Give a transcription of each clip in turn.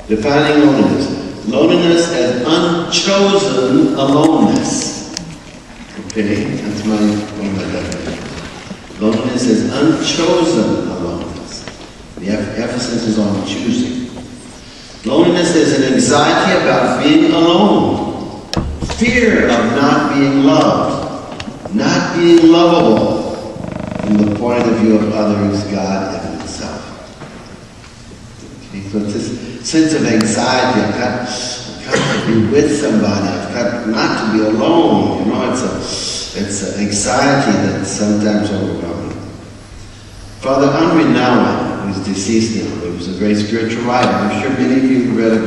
Defining loneliness. Loneliness as unchosen aloneness. Okay, that's one of my definitions. Loneliness is unchosen aloneness. The emphasis is on choosing. Loneliness is an anxiety about being alone. Fear of not being loved. Not being lovable from the point of view of others, God, and itself. Okay, so it's this sense of anxiety. I've got to be with somebody. I've got not to be alone. You know, it's an anxiety that's sometimes overwhelming. Father Henri Nouwen, who's deceased now, who was a very spiritual writer. I'm sure many of you have read of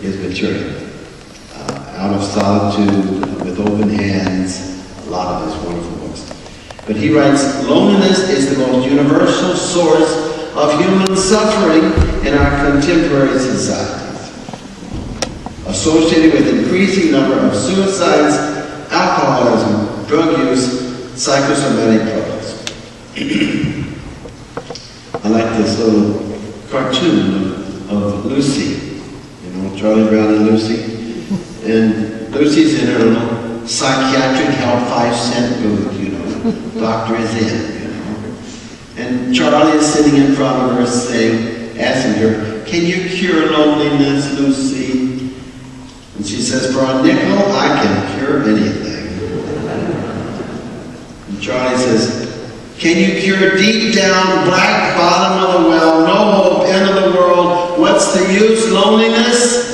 his material. Out of Solitude, With Open Hands, a lot of his wonderful books. But he writes, loneliness is the most universal source of human suffering in our contemporary societies, associated with increasing number of suicides, alcoholism, drug use, psychosomatic problems. I like this little cartoon of Lucy, you know, Charlie Brown and Lucy. And Lucy's in her little psychiatric help 5-cent booth, you know. Doctor is in, you know. And Charlie is sitting in front of her saying, asking her, can you cure loneliness, Lucy? And she says, for a nickel, I can cure anything. And Charlie says, can you cure deep down, black bottom of the well, no hope, end of the world, what's the use, loneliness?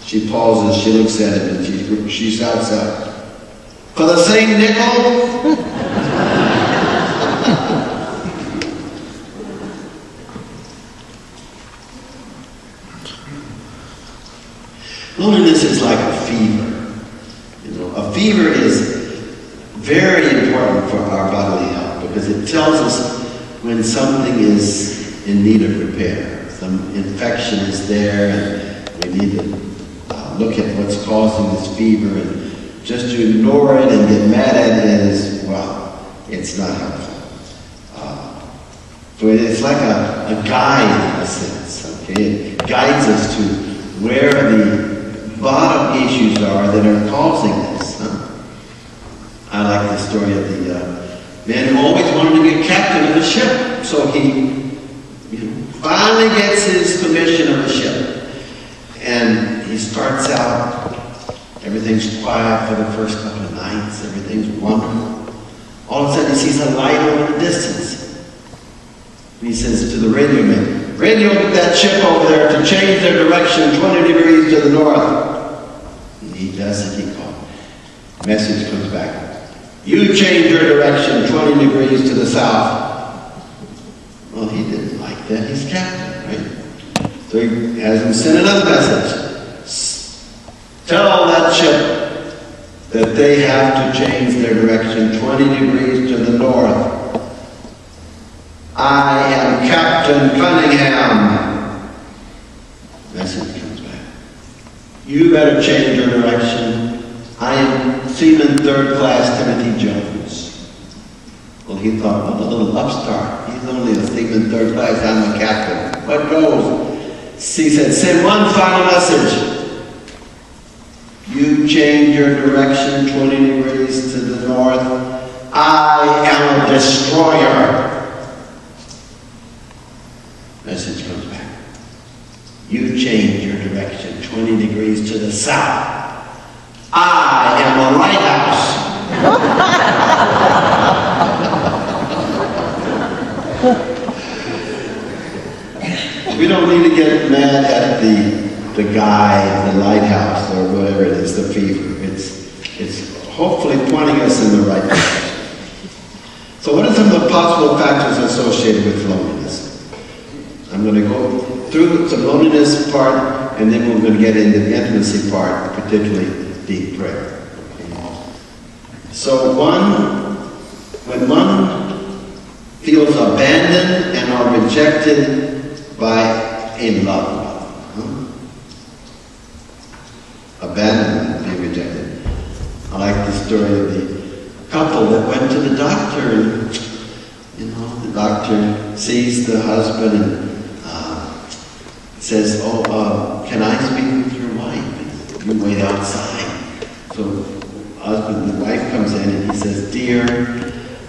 She pauses, she looks at him, and she shouts out, for the same nickel? Loneliness is like a fever. You know, a fever is very important for our bodily health because it tells us when something is in need of repair. Some infection is there, and we need to look at what's causing this fever, and just to ignore it and get mad at it is, well, it's not helpful. So it's like a guide in a sense, okay? It guides us to where the bottom issues are that are causing this. I like the story of the man who always wanted to be captain of a ship. So he finally gets his commission of a ship. And he starts out, everything's quiet for the first couple of nights, everything's wonderful. All of a sudden he sees a light over in the distance. And he says to the radio man, radio that ship over there to change their direction 20 degrees to the north. And he does it, he calls. Message comes back. You change your direction 20 degrees to the south. Well, he didn't like that. He's captain, right? So he has him send another message. Tell that ship that they have to change their direction 20 degrees to the north. I am Captain Cunningham. Message comes back. You better change your direction. I am Seaman Third Class Timothy Jones. Well, he thought, well, a little upstart. He's only a Seaman Third Class. I'm a captain. What goes? He said, send one final message. You change your direction 20 degrees to the north. I am a destroyer. Message comes back. You change your direction 20 degrees to the south. I am a lighthouse. We don't need to get mad at the guy in the lighthouse or whatever it is, the fever. It's hopefully pointing us in the right direction. So what are some of the possible factors associated with loneliness? I'm going to go through the loneliness part, and then we're going to get into the intimacy part, particularly deep prayer. So when one feels abandoned and are rejected by a loved one. Abandonment, being rejected. I like the story of the couple that went to the doctor and, you know, The doctor sees the husband and says, can I speak with your wife? You wait outside. So the wife comes in and he says, dear,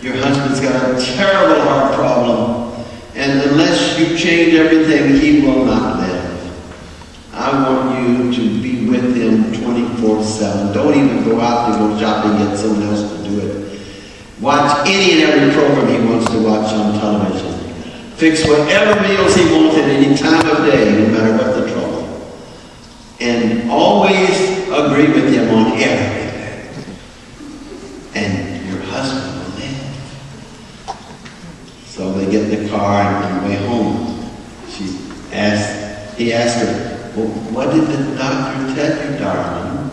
your husband's got a terrible heart problem, and unless you change everything, he will not live. I want you to be with him 24/7. Don't even go out to go shopping, get someone else to do it. Watch any and every program he wants to watch on television. Fix whatever meals he wants at any time of day, no matter what the trouble. And always agree with him on everything. And your husband will live. So they get in the car and on the way home, he asked her, well, what did the doctor tell you, darling?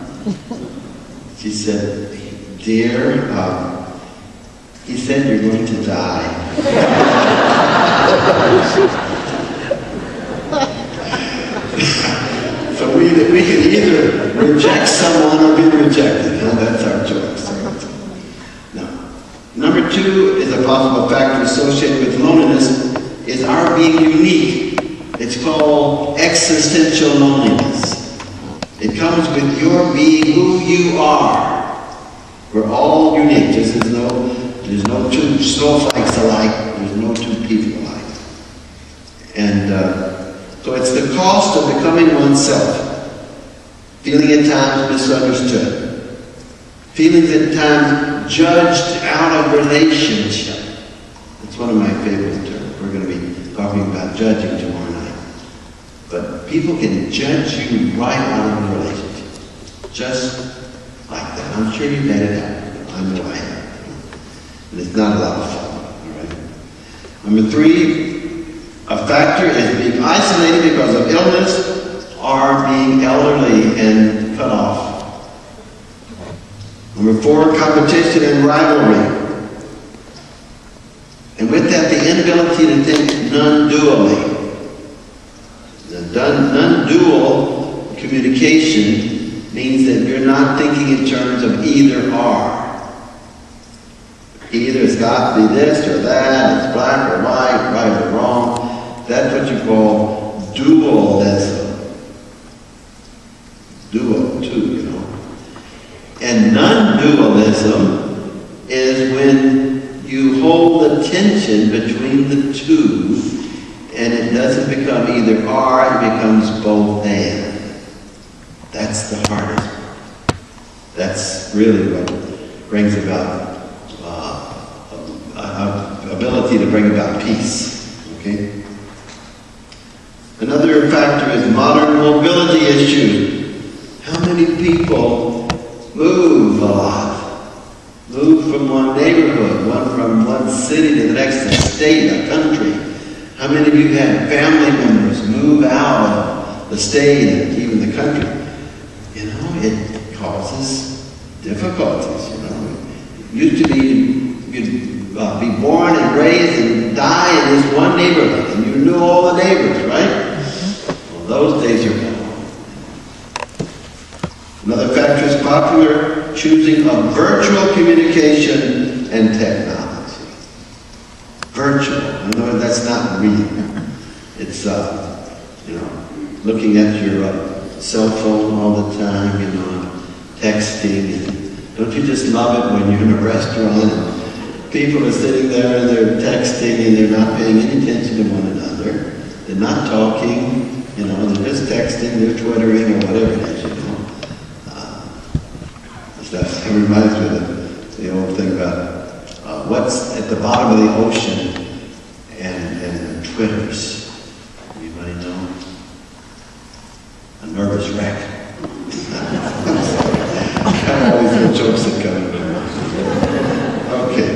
She said, dear, he said you're going to die. So we can either reject someone or be rejected. That's our choice. Now, number 2 is a possible factor associated with loneliness is our being unique. It's called existential loneliness. It comes with your being who you are. We're all unique. There's no two snowflakes alike. There's no two people alike. And so it's the cost of becoming oneself. Feeling at times misunderstood. Feeling at times judged out of relationship. That's one of my favorite terms. We're going to be talking about judging tomorrow night. But people can judge you right out of a relationship. Just like that. I'm sure you've had it happen. I know I have. And it's not a lot of fun. All right? Number 3, a factor is being isolated because of illness or being elderly and cut off. Number 4, competition and rivalry. And with that, the inability to think non-dually. Non-dual communication means that you're not thinking in terms of either or. Either it's got to be this or that, it's black or white, right or wrong. That's what you call dualism. Dual, two, And non-dualism is when you hold the tension between the two, and it doesn't become either or, it becomes both and. That's the hardest part. That's really what brings about ability to bring about peace. Okay? Another factor is modern mobility issues. How many people move a lot? Move from one neighborhood, from one city to the next, a state, a country. How many of you had family members move out of the state and even the country? It causes difficulties, It used to be you'd be born and raised and die in this one neighborhood, and you knew all the neighbors, right? Well, those days are gone. Another factor is popular choosing of virtual communication and technology. Virtual. In other words, that's not real. It's, looking at your cell phone all the time, texting. And don't you just love it when you're in a restaurant and people are sitting there and they're texting and they're not paying any attention to one another. They're not talking, they're just texting, they're twittering or whatever it is, That reminds me of the old thing about what's at the bottom of the ocean and Twitters. Anybody know? A nervous wreck. Always the jokes that come. Okay.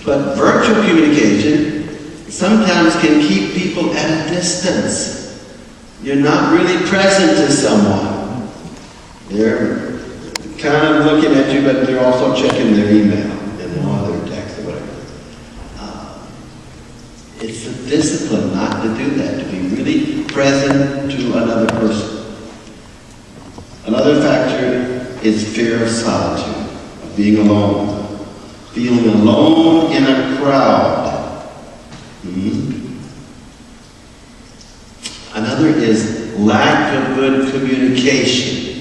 But virtual communication sometimes can keep people at a distance. You're not really present to someone. They're kind of looking at you, but they're also checking their email and all their text or whatever. It's a discipline not to do that, to be really present to another person. Another factor is fear of solitude, of being alone. Feeling alone in a crowd. good communication.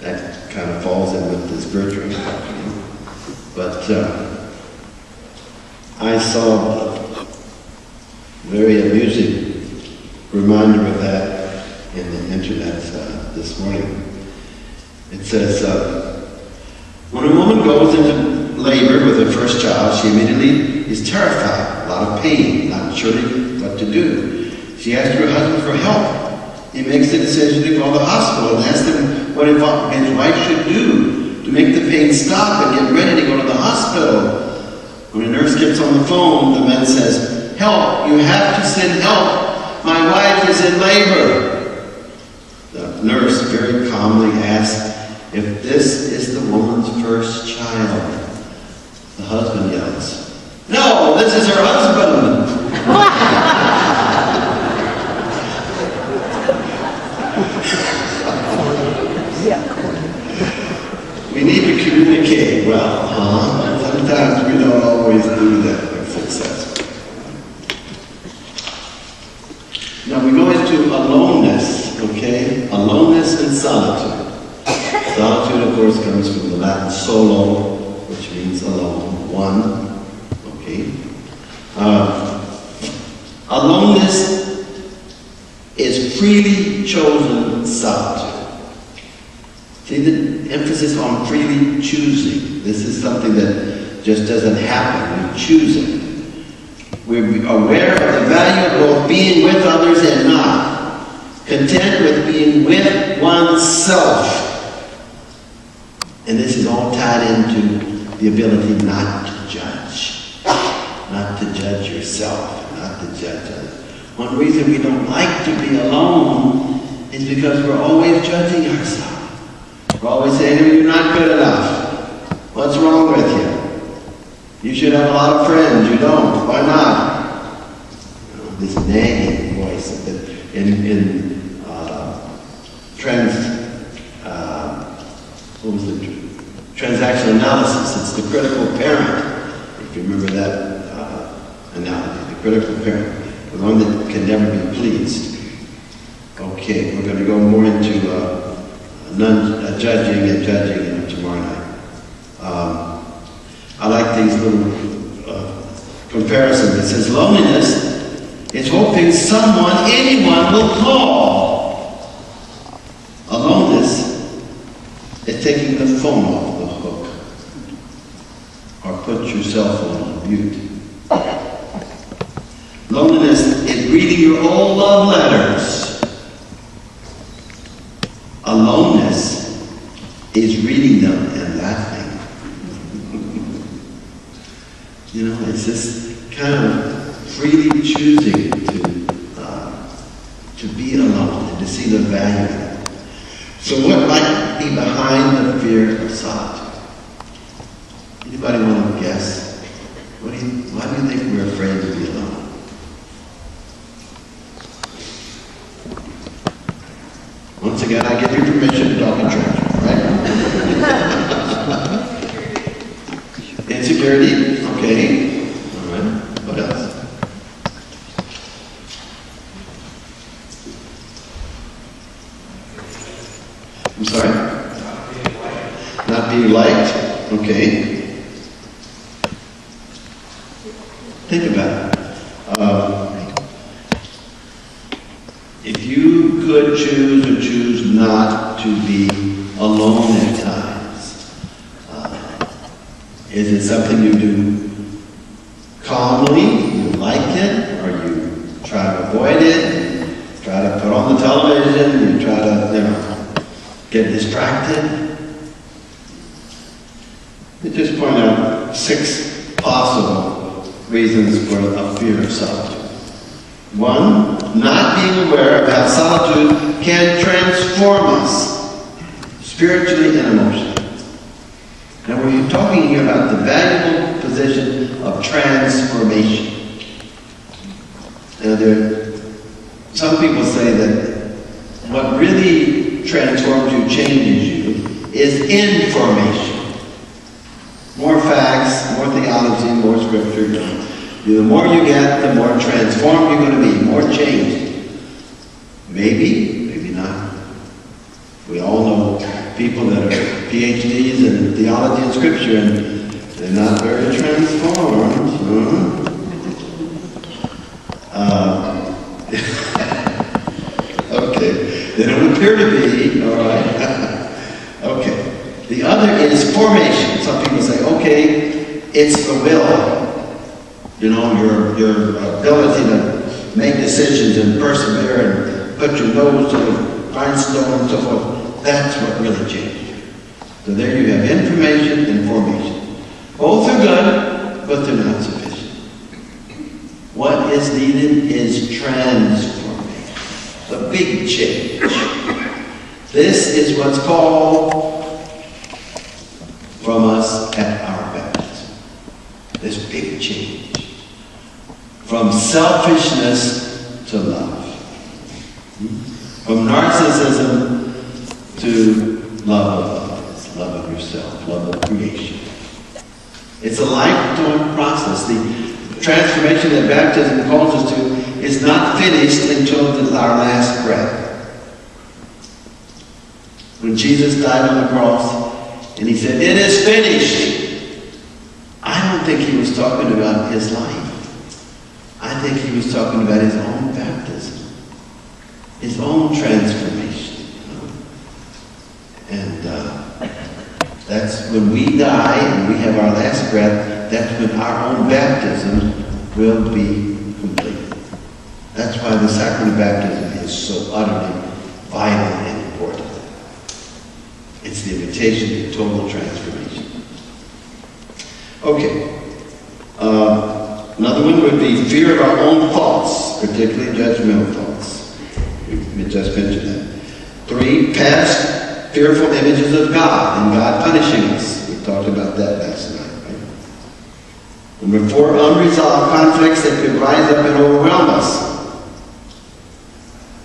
That kind of falls in with this virtue. But I saw a very amusing reminder of that in the internet this morning. It says, when a woman goes into labor with her first child, she immediately is terrified, a lot of pain, not sure what to do. She asks her husband for help. He makes the decision to go to the hospital and asks him what his wife should do to make the pain stop and get ready to go to the hospital. When a nurse gets on the phone, the man says, "Help, you have to send help. My wife is in labor." The nurse very calmly asks if this is the woman's first child. The husband yells, "No, this is her husband." We need to communicate well, huh? Sometimes we don't always do that successfully. Now we go into aloneness, okay? Aloneness and solitude. Solitude, of course, comes from the Latin solo, which means alone, one, okay? Aloneness is freely chosen solitude. See the emphasis on freely choosing. This is something that just doesn't happen. We choose it. We're aware of the value of both being with others and not. Content with being with oneself. And this is all tied into the ability not to judge. Not to judge yourself. Not to judge others. One reason we don't like to be alone is because we're always judging ourselves. We're always saying, "You're not good enough. What's wrong with you? You should have a lot of friends. You don't. Why not?" You know, this nagging voice transactional analysis. It's the critical parent. If you remember that analogy, the critical parent, the one that can never be pleased. Okay, we're going to go more into judging and judging tomorrow night. I like these little comparisons. It says loneliness is hoping anyone will call. Aloneness is taking the phone off the hook or put your cell phone on mute. Loneliness is reading your old love letters. Aloneness is reading them and laughing. You know, it's this kind of freely choosing to be alone and to see the value of it. So what might be behind the fear of solitude? Anybody want to guess? Why do you think we're afraid to be alone? Once again, I give you permission to talk in church, right? Insecurity, okay. All right. What else? I'm sorry? Not being liked. Okay. Think about it. If you could choose or choose not to be alone at times, is it something you do calmly, you like it, or you try to avoid it, you try to put on the television, you try to, get distracted? Let me just point out 6 possible reasons for a fear of solitude. 1, not being aware of how solitude can transform us, spiritually and emotionally. And we're talking here about the valuable position of transformation. Now, some people say that what really transforms you, changes you, is information. More facts, more theology, more scripture. The more you get, the more transformed you're going to be, more changed. Maybe, maybe not. people that are PhDs in theology and scripture, and they're not very transformed. Okay, they don't appear to be, all right. Okay, the other is formation. Some people say, okay, it's the will. You know, your ability to make decisions and persevere and put your nose to the grindstone and so forth. That's what really changed. So there you have information and formation. Both are good, but they're not sufficient. What is needed is transformation. The big change. This is what's called from us at our baptism. This big change. From selfishness to love. From narcissism to love of others, love of yourself, love of creation. It's a lifetime process. The transformation that baptism calls us to is not finished until our last breath. When Jesus died on the cross and he said, "It is finished," I don't think he was talking about his life. I think he was talking about his own baptism, his own transformation. And that's when we die and we have our last breath, that's when our own baptism will be complete. That's why the sacrament of baptism is so utterly vital and important. It's the invitation to total transformation. Okay. Another one would be fear of our own thoughts, particularly judgmental thoughts. We just mentioned that. 3, past fearful images of God and God punishing us. We talked about that last night, right? Number 4, unresolved conflicts that could rise up and overwhelm us.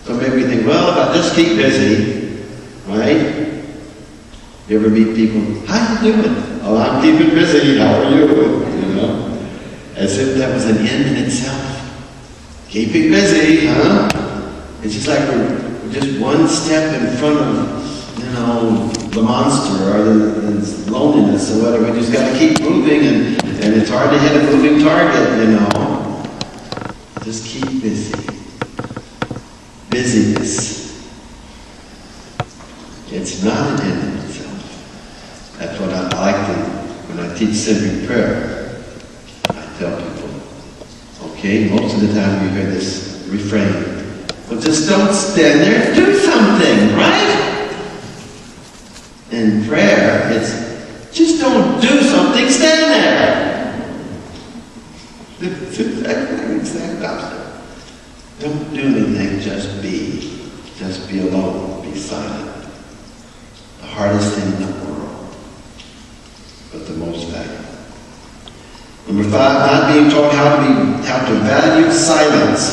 So maybe we think, well, if I just keep busy, right? You ever meet people, how you doing? Oh, I'm keeping busy, how are you? You know? As if that was an end in itself. Keeping busy, huh? It's just like we're just one step in front of, you know, the monster or the loneliness or whatever. We just got to keep moving, and it's hard to hit a moving target, you know. Just keep busy. Busyness. It's not an end in itself. That's what I like to, when I teach centering prayer. Tell people, okay, most of the time you hear this refrain, well, just don't stand there, do something, right? In prayer, it's just don't do something, stand there. It's exactly the exact opposite. Don't do anything, just be alone, be silent. The hardest thing in the world, but the most valuable. Number 5, not being taught how to value silence.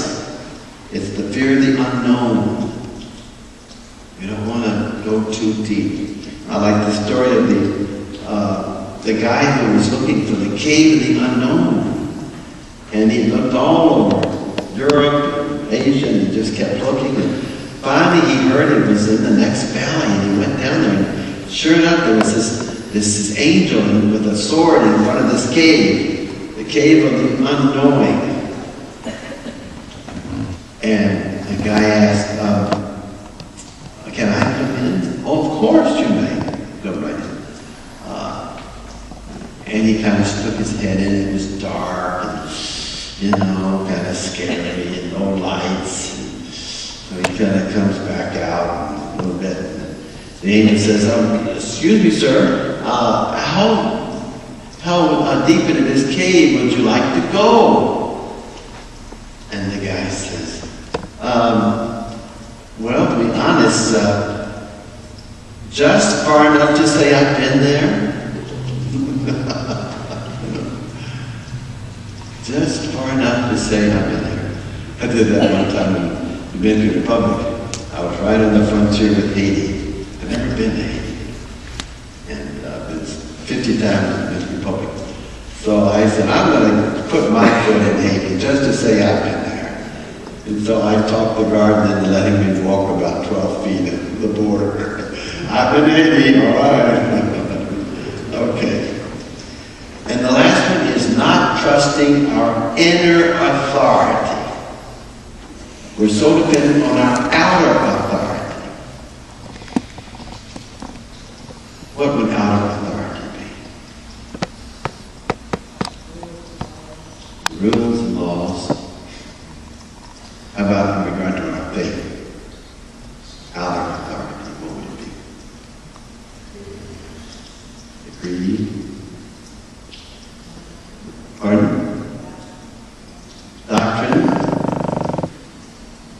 It's the fear of the unknown. You don't want to go too deep. I like the story of the guy who was looking for the cave of the unknown. And he looked all over Europe, Asia, and he just kept looking. And finally he heard it was in the next valley, and he went down there. And sure enough, there was this angel with a sword in front of this cave. The cave of the unknowing. And the guy asked, can I come in? Oh, of course you may. Go right in. And he kind of stuck his head in. It was dark and, you know, kind of scary and no lights. So he kind of comes back out a little bit. The angel says, excuse me, sir, how deep into this cave would you like to go? And the guy says, well, to be honest, just far enough to say I've been there. Just far enough to say I've been there. I did that one time in the Dominican Republic. I was right on the frontier with Haiti. I've never been to Haiti. And I've been 50 times in the Dominican Republic. So I said, I'm going to put my foot in Haiti just to say I've been there. And so I talked the guard into letting me walk about 12 feet of the border. I've been 80, all right. Okay. And the last one is not trusting our inner authority. We're so dependent on our outer authority. What would outer authority be? Rules and laws. How about in regard to our faith? Outer authority, what would it be? Creed? Pardon? Doctrine?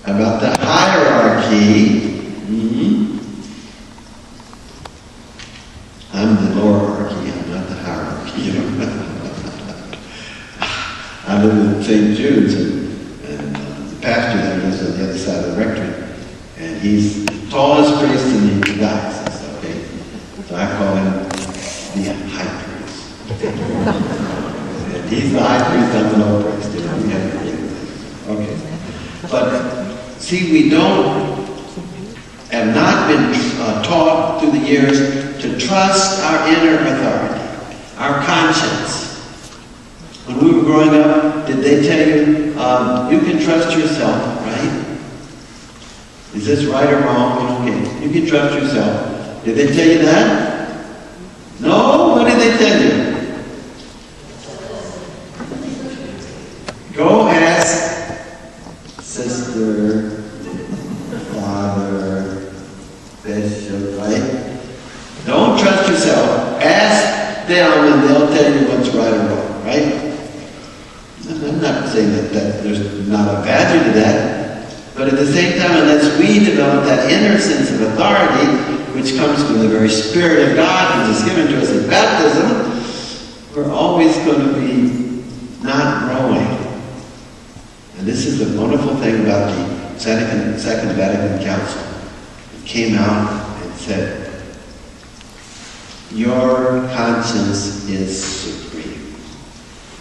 How about the hierarchy? I'm the lowerarchy, I'm not the hierarchy. I live in St. Jude's, and the pastor there lives on the other side of the rectory, and he's the tallest priest in the diocese, okay? So I call him the high priest. And he's the high priest, I'm the low priest. You know, we have to agree with that. Okay. But see, we have not been taught through the years to trust our inner authority, our conscience. When we were growing up, did they tell you, you can trust yourself, right? Is this right or wrong? Okay, you can trust yourself. Did they tell you that? No? What did they tell you? Go ask sister, father, bishop, right? Don't trust yourself. Ask them and they'll tell you what's right or wrong, right? I'm not saying that there's not a value to that, but at the same time, unless we develop that inner sense of authority, which comes from the very Spirit of God, which is given to us in baptism, we're always going to be not growing. And this is the wonderful thing about the Second Vatican Council. It came out and said, your conscience is supreme.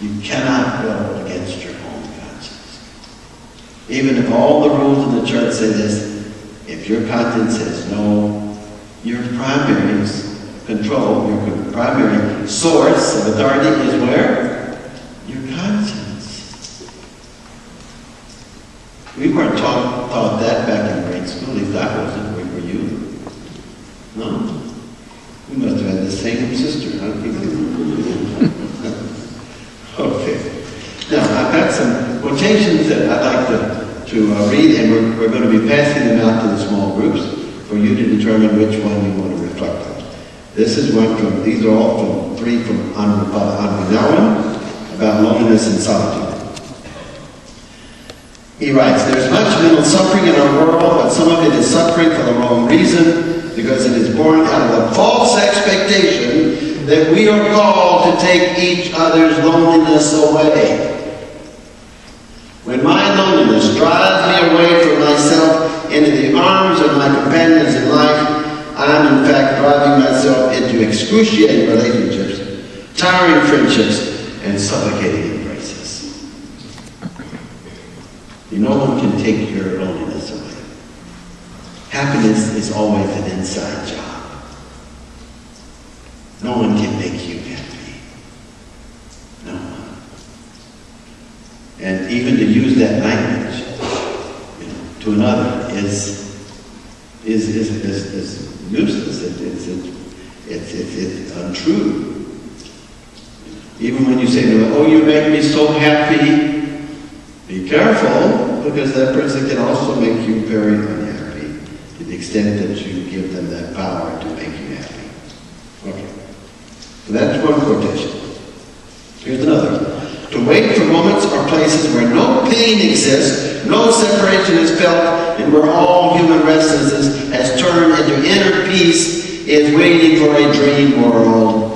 You cannot go against your own conscience. Even if all the rules of the church say this, if your conscience says no, your primary control, your primary source of authority is where? Your conscience. We weren't taught that back in grade school. At least I wasn't. Where were you? No? We must have had the same sister, huh? Okay. Now, I've got some quotations that I'd like to read, and we're going to be passing them out to the small groups for you to determine which one you want to reflect on. This is one from, these are all three from Henri Nouwen about loneliness and solitude. He writes, there's much mental suffering in our world, but some of it is suffering for the wrong reason, because it is born out of a false expectation that we are called to take each other's loneliness away. When my loneliness drives me away from myself into the arms of my companions in life, I am in fact driving myself into excruciating relationships, tiring friendships, and suffocating embraces. No one can take your loneliness away. Happiness is always an inside job. No one can make you happy. No one. And even to use that language, to another is useless. It's untrue. Even when you say to them, oh, you make me so happy, be careful, because that person can also make you very unhappy to the extent that you give them that power to make you happy. Okay. So that's one quotation. Here's another. To wait for moments or places where no pain exists, no separation is felt, and where all human restlessness has turned into inner peace is waiting for a dream world.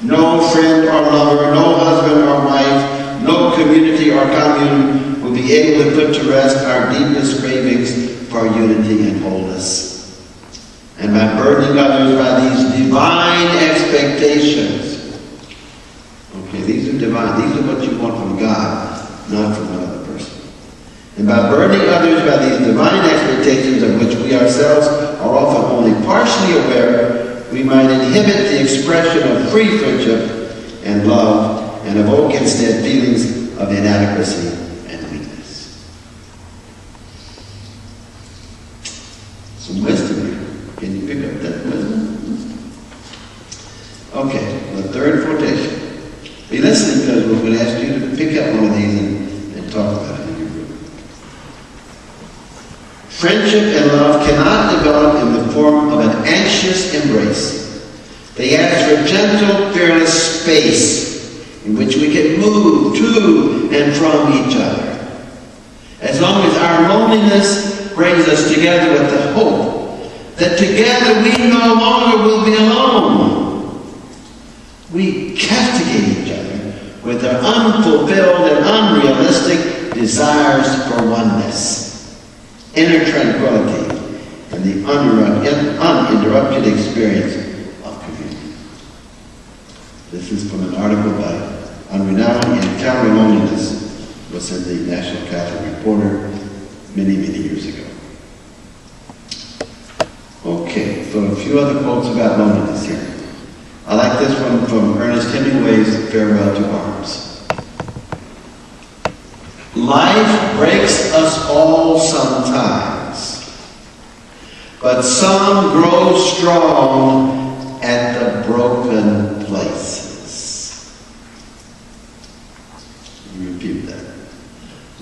No friend or lover, no husband or wife, no community or commune will be able to put to rest our deepest cravings for unity and wholeness. And by burdening others by these divine expectations, okay, these are divine, these are what you want from God, not from another person. And And by burdening others by these divine expectations of which we ourselves are often only partially aware, we might inhibit the expression of free friendship and love and evoke instead feelings of inadequacy and weakness. Some wisdom here. Can you pick up that wisdom? Okay, the third quotation. Be listening, because we're going to ask you to pick up one of these and talk about it in your group. Friendship and love cannot develop in the form of an anxious embrace. They ask for gentle, fearless space in which we can move to and from each other. As long as our loneliness brings us together with the hope that together we no longer will be alone. We castigate each other with our unfulfilled and unrealistic desires for oneness, inner tranquility, and the uninterrupted experience of community. This is from an article on renowned encountering loneliness, was in the National Catholic Reporter many, many years ago. Okay, so a few other quotes about loneliness here. I like this one from Ernest Hemingway's Farewell to Arms. Life breaks us all sometimes, but some grow strong at the broken places. Let me repeat that.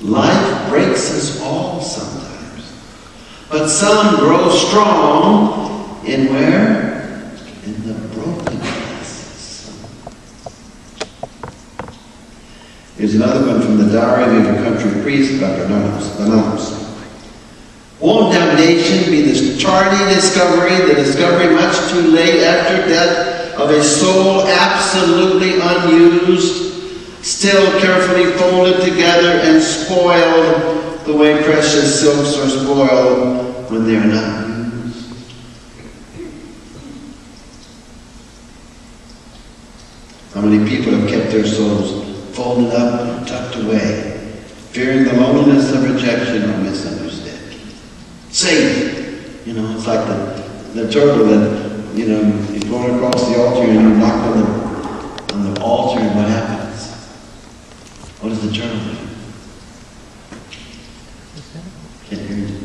Life breaks us all sometimes, but some grow strong in where? In the broken places. Here's another one from the Diary of a Country Priest by Bernardos. Won't damnation be the tardy discovery, the discovery much too late after death of a soul absolutely unused, still carefully folded together and spoiled the way precious silks are spoiled when they are not used? How many people have kept their souls folded up and tucked away, fearing the loneliness of rejection or misunderstanding? Safe. It's like the turtle that, you're going across the altar and you knock on the altar, and what happens? What does the turtle do? Can't hear you.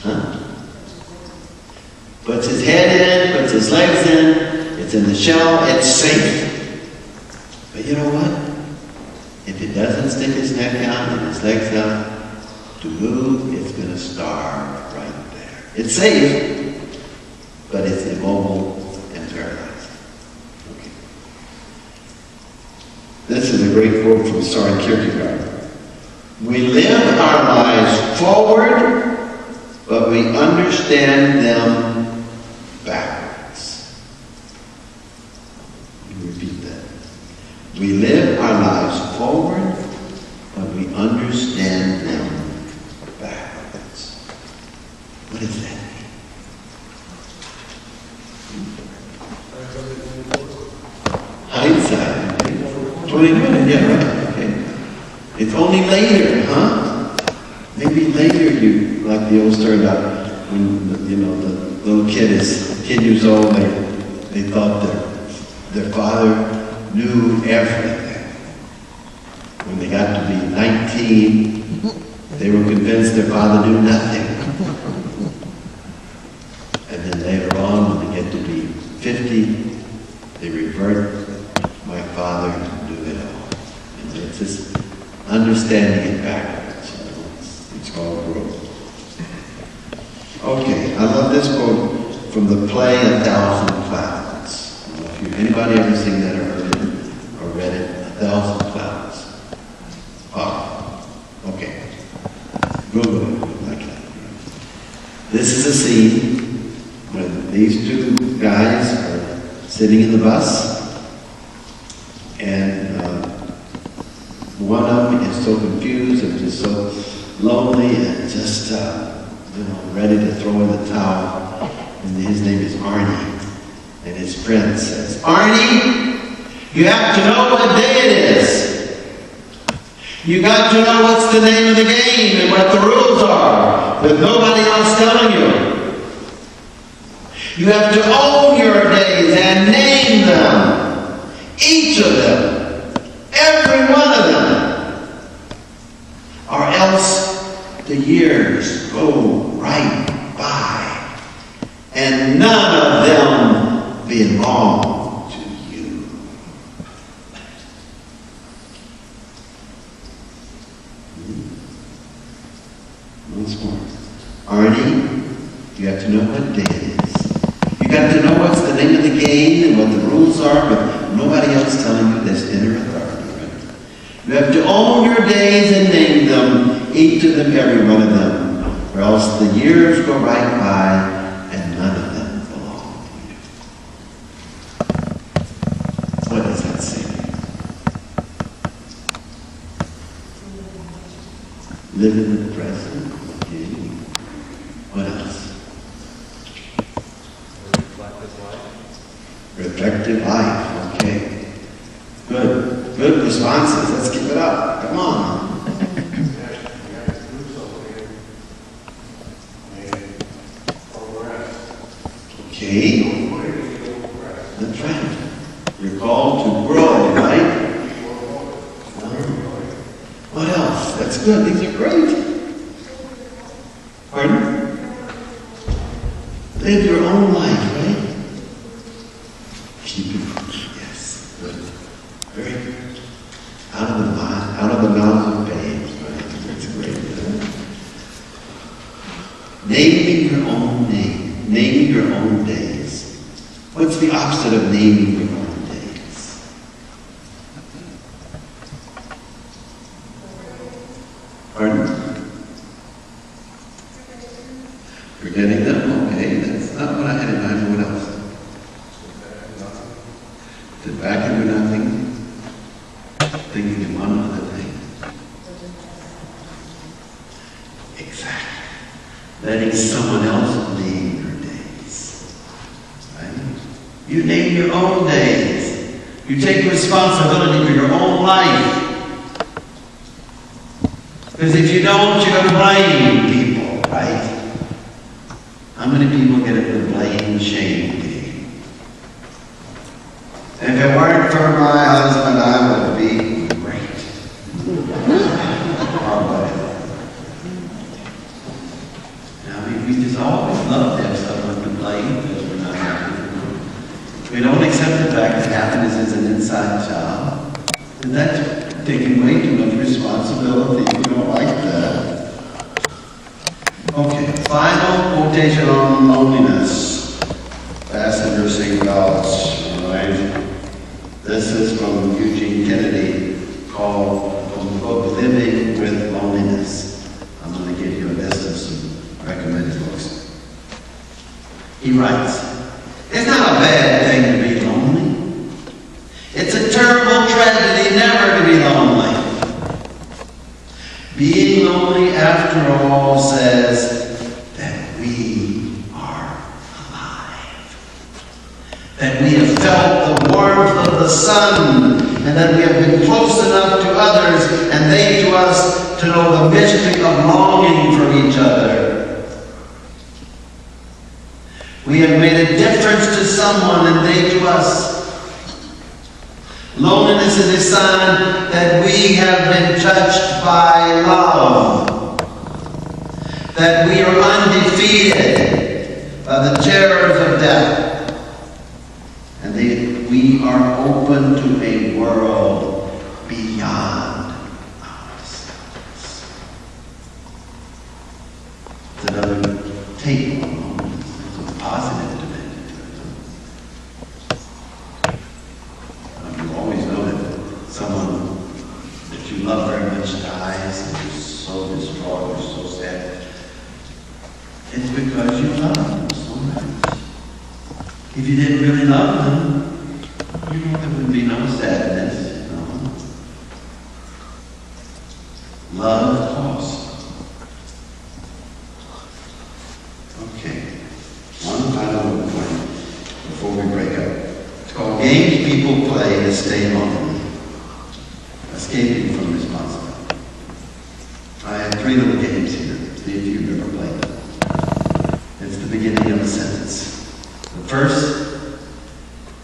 Huh? Puts his head in, puts his legs in, it's in the shell, it's safe. But you know what? If it doesn't stick its neck out and its legs out to move, it's going to starve right there. It's safe, but it's immobile and paralyzed. Okay. This is a great quote from Søren Kierkegaard. We live our lives forward, but we understand them backwards. Let me repeat that. We live our lives forward, but we understand them backwards. What does that mean? Hindsight. 2020, yeah, right. Okay. It's only later, huh? Maybe later you, like the old story about when, the little kid is 10 years old, they thought that their father knew everything. When they got to be 19, they were convinced their father knew nothing. And then later on, when they get to be 50, they revert, my father knew it all. It's just understanding it backwards. It's called growth. Okay, I love this quote from the play A Thousand Clouds. Anybody ever seen that or heard it or read it? A Thousand Clouds. Oh, okay. Google it like that. This is a scene when these two guys are sitting in the bus, and one of them is so confused and just so lonely and just ready to throw in the towel. And his name is Arnie. And his friend says, Arnie, you have to know what day it is. You got to know what's the name of the game and what the rules are, with nobody else telling you. You have to own your days and name them. Each of them. Every one of them. Or else the years go right by and none of them belong to you. Once more. Arnie, you have to know what day it is. You got to know what's the name of the game and what the rules are, but nobody else telling you this inner authority. Right? You have to own your days and name them, each of them, every one of them, or else the years go right by and none of them belong to you. What does that say? Live in the present. Okay. What else? Reflective life. Okay. Good. Good responses. Let's keep it up. Come on. Okay. That's right. You're called to grow, right? What else? That's good. These are great. Pardon? Live your own life, right? Keep it. Yes. Good. Very good. Out of the mouths of babes, right? That's great. Naming your own name. Naming your own days. What's the opposite of naming your own days? Pardon? Forgetting them? Okay, that's not what I had in mind. What else? Sit back and do nothing. Thinking of one other thing. Exactly. Letting someone else name your days. Right? You name your own days. You take responsibility for your own life. Because if you don't, you're going to blame people, right? How many people get into the blame shame game? And if it weren't for my husband, I would be great. I mean, we just always love to have someone to blame because we're not happy. We don't accept the fact that happiness is an inside job. And that's taking way too much responsibility. We don't like that. Okay, final quotation on loneliness. Passenger seatbelts, all right? This is from Eugene Kennedy, called, from the book Living with Loneliness. I'm going to give you a list of some recommended books. He writes, "It's not a bad thing to be lonely. It's a terrible tragedy never to be lonely. Being lonely, after all, says that we are alive. That we have felt the warmth of the sun, and that we have been close enough to others, and they to us, to know the mystery of longing for each other. We have made a difference to someone, and they to us. Loneliness is a sign that we have been touched by love, that we are undefeated by the terrors of death, and that we are open to a world beyond ourselves." It's another take on loneliness. It's a positive dimension to it. Someone that you love very much dies and you're so distraught, you're so sad. It's because you love them so much. If you didn't really love them, there would be no sadness. No. Love costs. Okay. One final point before we break up. It's called games people play to stay lonely. Escaping from responsibility. I have 3 little games here. See if you've ever played them. It's the beginning of a sentence. The first,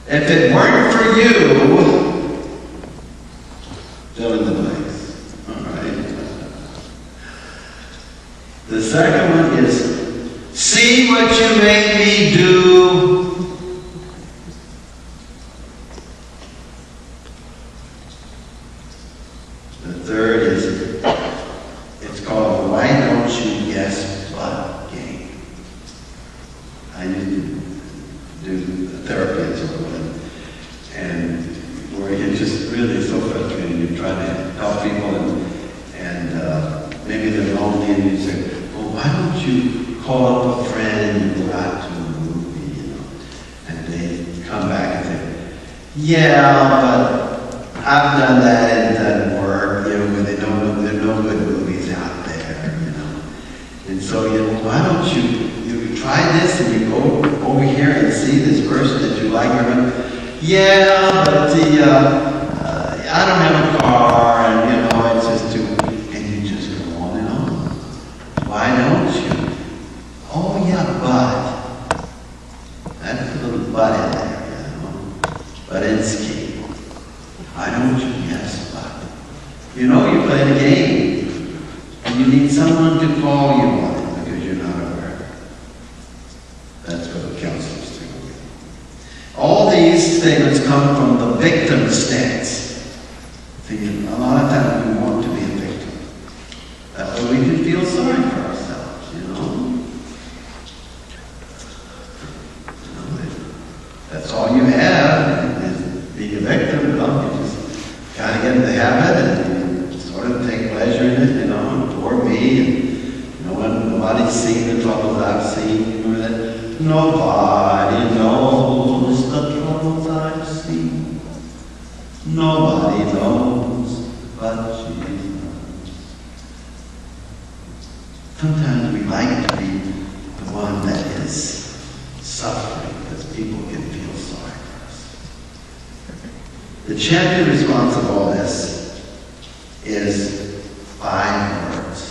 if it weren't for you, fill in the blanks. All right. The second one is, see what you made me do. The third is, it's called the Why Don't You Guess What game. I used to do therapy and so on, and where you're just really so frustrated. You're trying to help people, and maybe they're lonely, and you say, well, why don't you call up a friend and go out to a movie, and they come back and say, yeah, but I've done that and it doesn't work, where there are no good movies out there, And so, why don't you try this and you go over here and see this person that you like, yeah, but I don't have a car, and it's just too, and you just go on and on. Why don't you? Oh yeah, but that's a little but in there, but it's key. Why don't you guess but? You're playing a game, and you need someone to call you on it because you're not aware. That's what the counselors do. All these statements come from the victim stance. See, a lot of times we want to be a victim. That way we can feel sorry for ourselves, That's all you have is being a victim. You just kind of get in the habit and you sort of take pleasure in it, poor me. And nobody's seen the troubles I've seen. That nobody knows the troubles I've seen. Nobody knows but Jesus. Sometimes we like to be the one that is suffering because people can feel sorry for us. The champion response of all this is 5 words.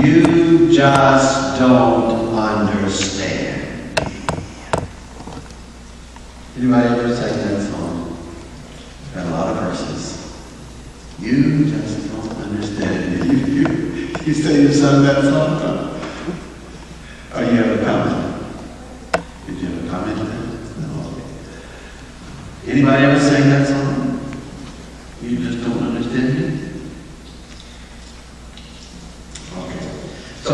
You just don't understand me. Anybody ever sang that song? Got a lot of verses. You just don't understand me. You say you sung that song? Oh, you have a comment? Did you have a comment on that? No. Anybody ever sang that song? You just don't understand me? Okay. So,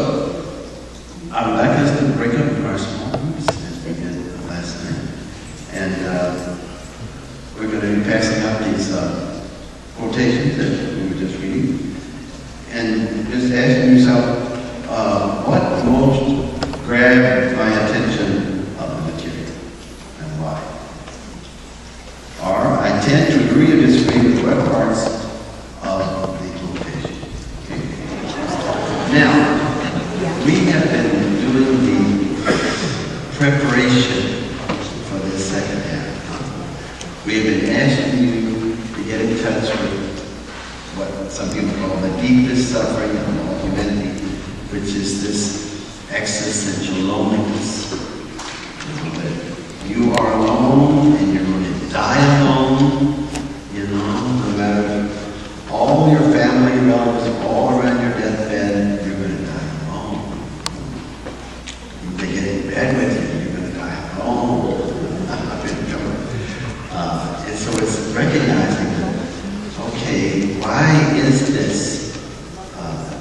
I would like us to break up our small groups as we get the lesson. And we're going to be passing out these quotations that we were just reading. And just asking yourself, what most grabbed my attention of the material and why? Or I tend to agree or disagree with what parts of the quotation. Okay. Now, we have been doing the preparation for this second half. We have been asking you to get in touch with what some people call the deepest suffering of all humanity, which is this existential loneliness. That you are alone and you're going to die alone, no matter all your family relatives all around your deathbed, you're going to die alone. If they get in bed with you, you're going to die alone. And so it's recognizing that, okay, why is this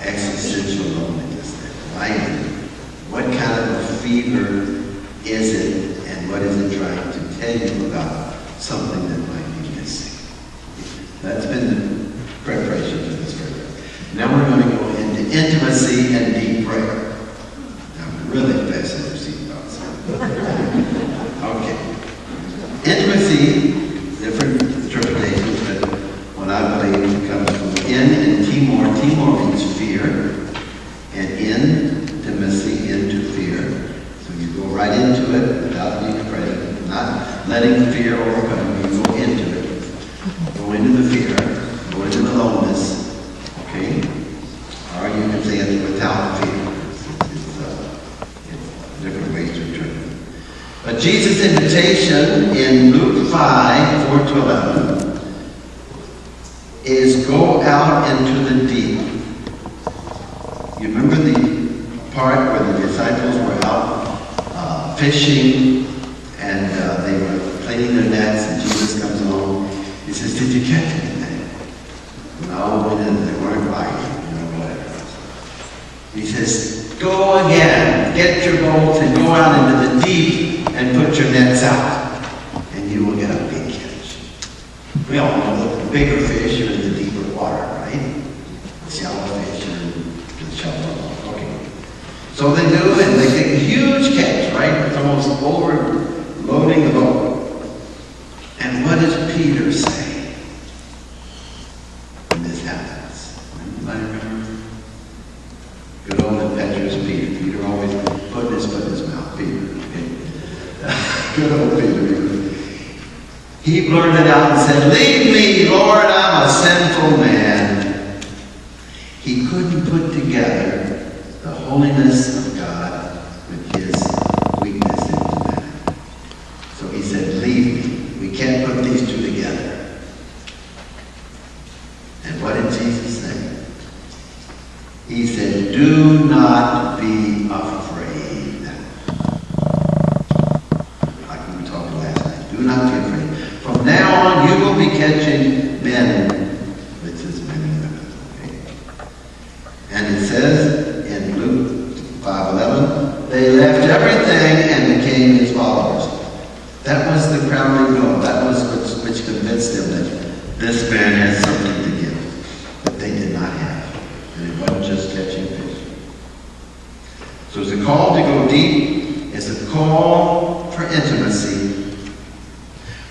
existential loneliness there? Why is it? What kind of a fever is it, and what is it trying to tell you about something that might be missing? That's been the preparation for this program. Now we're going to go into intimacy and deep prayer. Now really fasten your seatbelts. Okay. Intimacy, different interpretations, but what I believe comes from in Timor. Timor means fear, and intimacy into fear. So you go right into it without being afraid of it, not letting fear overcome you. You go into it. Go into the fear. Go into the loneliness. Okay? Jesus' invitation in Luke 5, 4 to 11 is go out into the deep. You remember the part where the disciples were out fishing and they were cleaning their nets and Jesus comes along. He says, did you catch anything? No, we didn't. They weren't biting. Whatever. He says, go again. Get your boats and go out into the deep and put your nets out. And you will get a big catch. We all know that the bigger fish are in the deeper water, right? The shallow fish are in the shallow water. Okay. So they do, and they take a huge catch, right? It's almost overloading the boat. And what does Peter say when this happens? Anybody remember? Good old impetuous Peter. Peter always putting his foot in his mouth. Peter. Good old Peter. He blurted out and said, leave me, Lord, I'm a sinful man. He couldn't put together the holiness of God with his weakness in humanity. So he said, leave me. We can't put these two together. And what did Jesus say? He said, do not be afraid. Like we talked last night. Do not be afraid. From now on, you will be catching men, which is men and women. Okay? And it says in Luke 5:11, they left everything and became his followers. That was the crowning goal. That was which convinced them that this man has something to give that they did not have. And it wasn't just catching fish. So it's a call to go deep. It's a call for intimacy.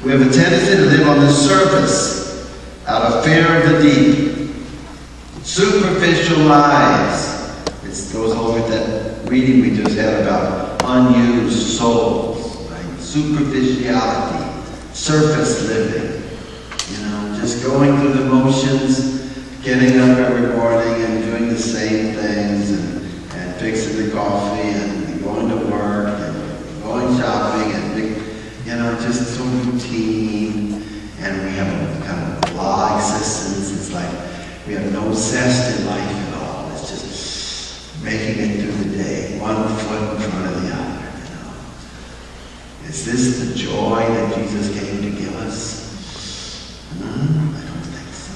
We have a tendency to live on the surface out of fear of the deep. Superficial lives. It goes along with that reading we just had about unused souls. Superficiality, surface living, just going through the motions, getting up every morning and doing the same things and fixing the coffee and going to work and going shopping and just so routine, and we have a kind of blah existence. It's like we have no zest in life at all. It's just making it through the day, one foot in front of the other. Is this the joy that Jesus came to give us? I don't think so.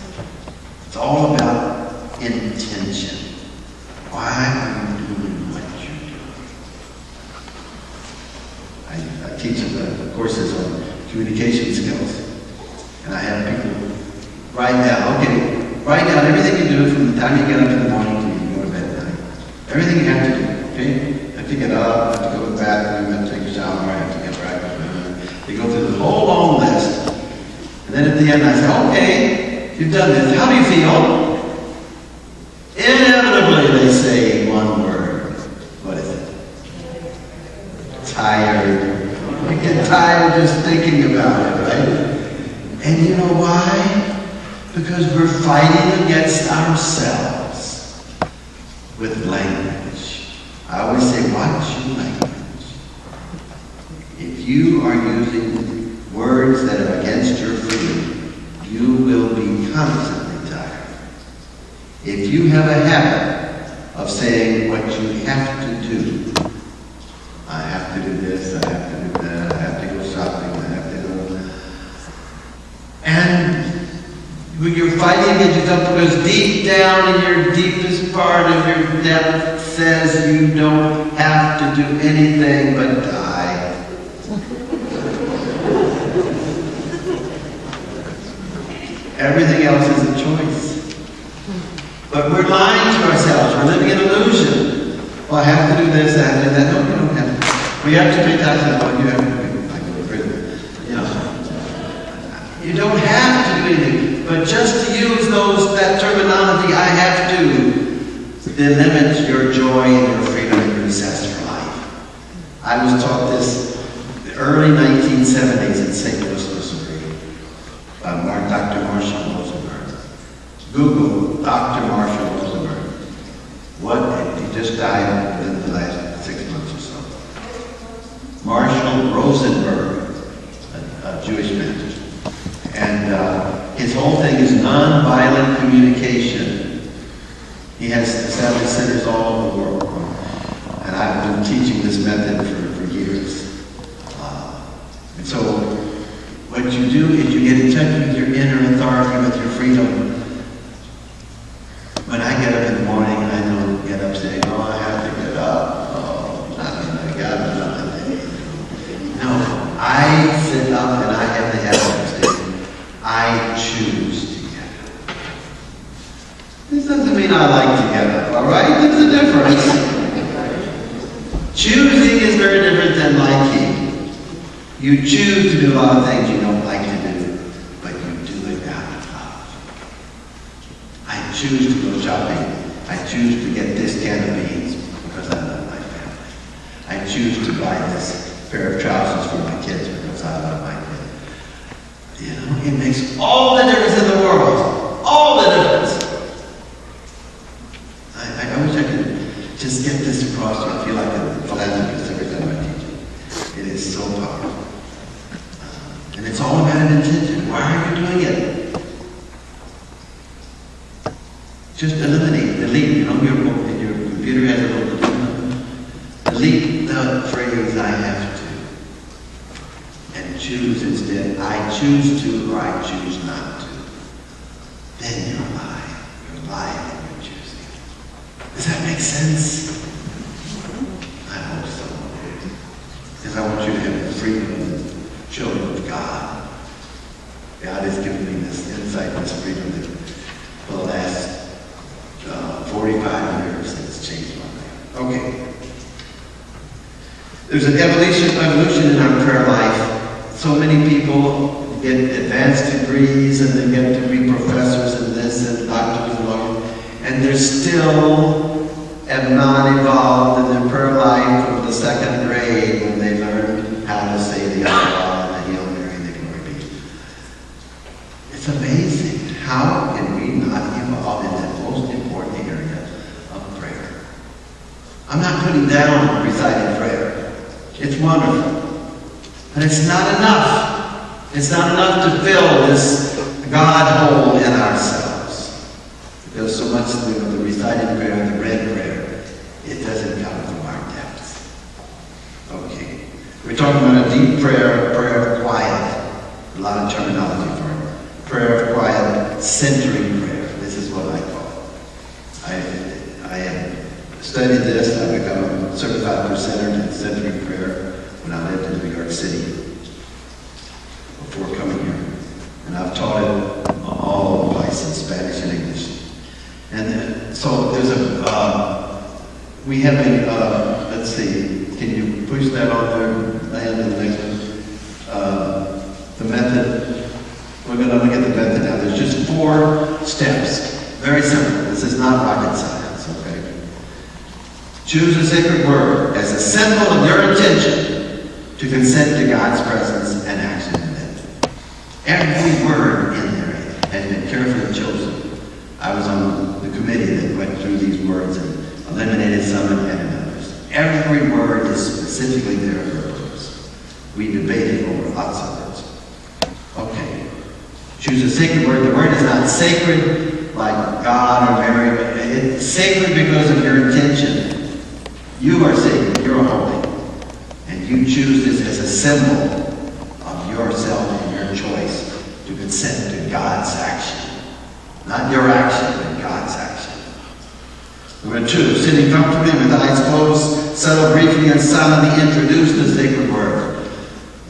It's all about intention. Why are you doing what you're doing? I teach courses on communication skills. And I have people write down everything you do from the time you get up in the morning till you go to bed at night. Everything you have to do, okay? You have to get up, you have to go to the bathroom, you have to take a shower, you have to get breakfast. They go through the whole long list. And then at the end I say, okay, you've done this. How do you feel? Inevitably they say one word. What is it? Tired. You get tired just thinking about it, right? And you know why? Because we're fighting against ourselves with language. I always say, watch your language. If you are using words that are against your freedom, you will be constantly tired. If you have a habit of saying what you have to do, I have to do this, I have to do that, I have to go shopping, I have to go... And you're fighting against yourself because deep down in your deepest part of your depth says you don't have to do anything but die. Everything else is a choice. But we're lying to ourselves. We're living in illusion. Well, I have to do this, I have to do that. No, you don't have to. We have to pay taxes. Well, you have to pay. I go to prison. You don't have to do anything. But just to use that terminology, I have to, limits your joy and your freedom and your zest for life. I was taught this in the early 1970s in St. Louis, Missouri, by Dr. Marshall Rosenberg. Google Dr. Marshall Rosenberg. He just died within the last 6 months or so. Marshall Rosenberg whole thing is nonviolent communication. He has established centers all over the world. And I've been teaching this method for years. And so what you do is you get in touch with your inner authority, with your freedom. When I get up in the morning, I don't get up saying, oh, I have to get up. Oh, I got another day. No, I sit up and I have the habit of saying, I choose to get up. This doesn't mean I like to get up, all right? There's a difference. Choosing is very different than liking. You choose to do a lot of things you don't like to do, but you do it out of love. I choose to go shopping. I choose to get this can of beans because I love my family. I choose to buy this pair of trousers for my kids because I love my kids. You know, it makes all the difference in the world. All the difference. I wish I could just get this across to you. I feel like a philanthropist every time I teach it. It is so powerful. And it's all about an intention. Why are you doing it? Just eliminate, delete. You know, your computer has a little delete the phrase I have to. And choose instead, I choose to or I choose not to. Then you're alive. You're alive and you're choosing. Does that make sense? I hope so. Because I want you to have the freedom of the children of God. God has given me this insight, this freedom that for the last 45 years it's changed my life. Okay. There's an evolution in our prayer life. So many people get advanced degrees and they get to be professors in this and doctors and lawyers, and they're still not involved in their prayer life from the second grade when they learned how to say the Our Father, the Hail Mary, and the Glory Be. It's amazing. How can we not evolve in that most important area of prayer? I'm not putting down reciting prayer. It's wonderful. But it's not enough. It's not enough to fill this God hole in ourselves. Because so much of the reciting prayer, the red prayer, it doesn't come from our depths. Okay. We're talking about a deep prayer, a prayer of quiet. A lot of terminology for it. Prayer of quiet, centering prayer. This is what I call it. I have studied this. I become a certified presenter in centering prayer when I lived in New York City before coming here. And I've taught it all over the place in Spanish and English. And so there's we have a, let's see, can you push that on there, and the next one? The method, we're going to look at the method now. There's just 4 steps. Very simple. This is not rocket science, okay? Choose a sacred word as a symbol of your intention to consent to God's presence and action in it. Every word in there has been carefully chosen. I was on the committee that went through these words and eliminated some and added others. Every word is specifically there for a purpose. We debated over lots of words. Okay. Choose a sacred word. The word is not sacred like God or Mary, but it's sacred because of your intention. You are sacred. You're holy. And you choose this as a symbol of yourself and your choice to consent to God's action. Not your action, but God's action. Number 2, sitting comfortably with eyes closed, settle briefly and silently introduce the sacred word.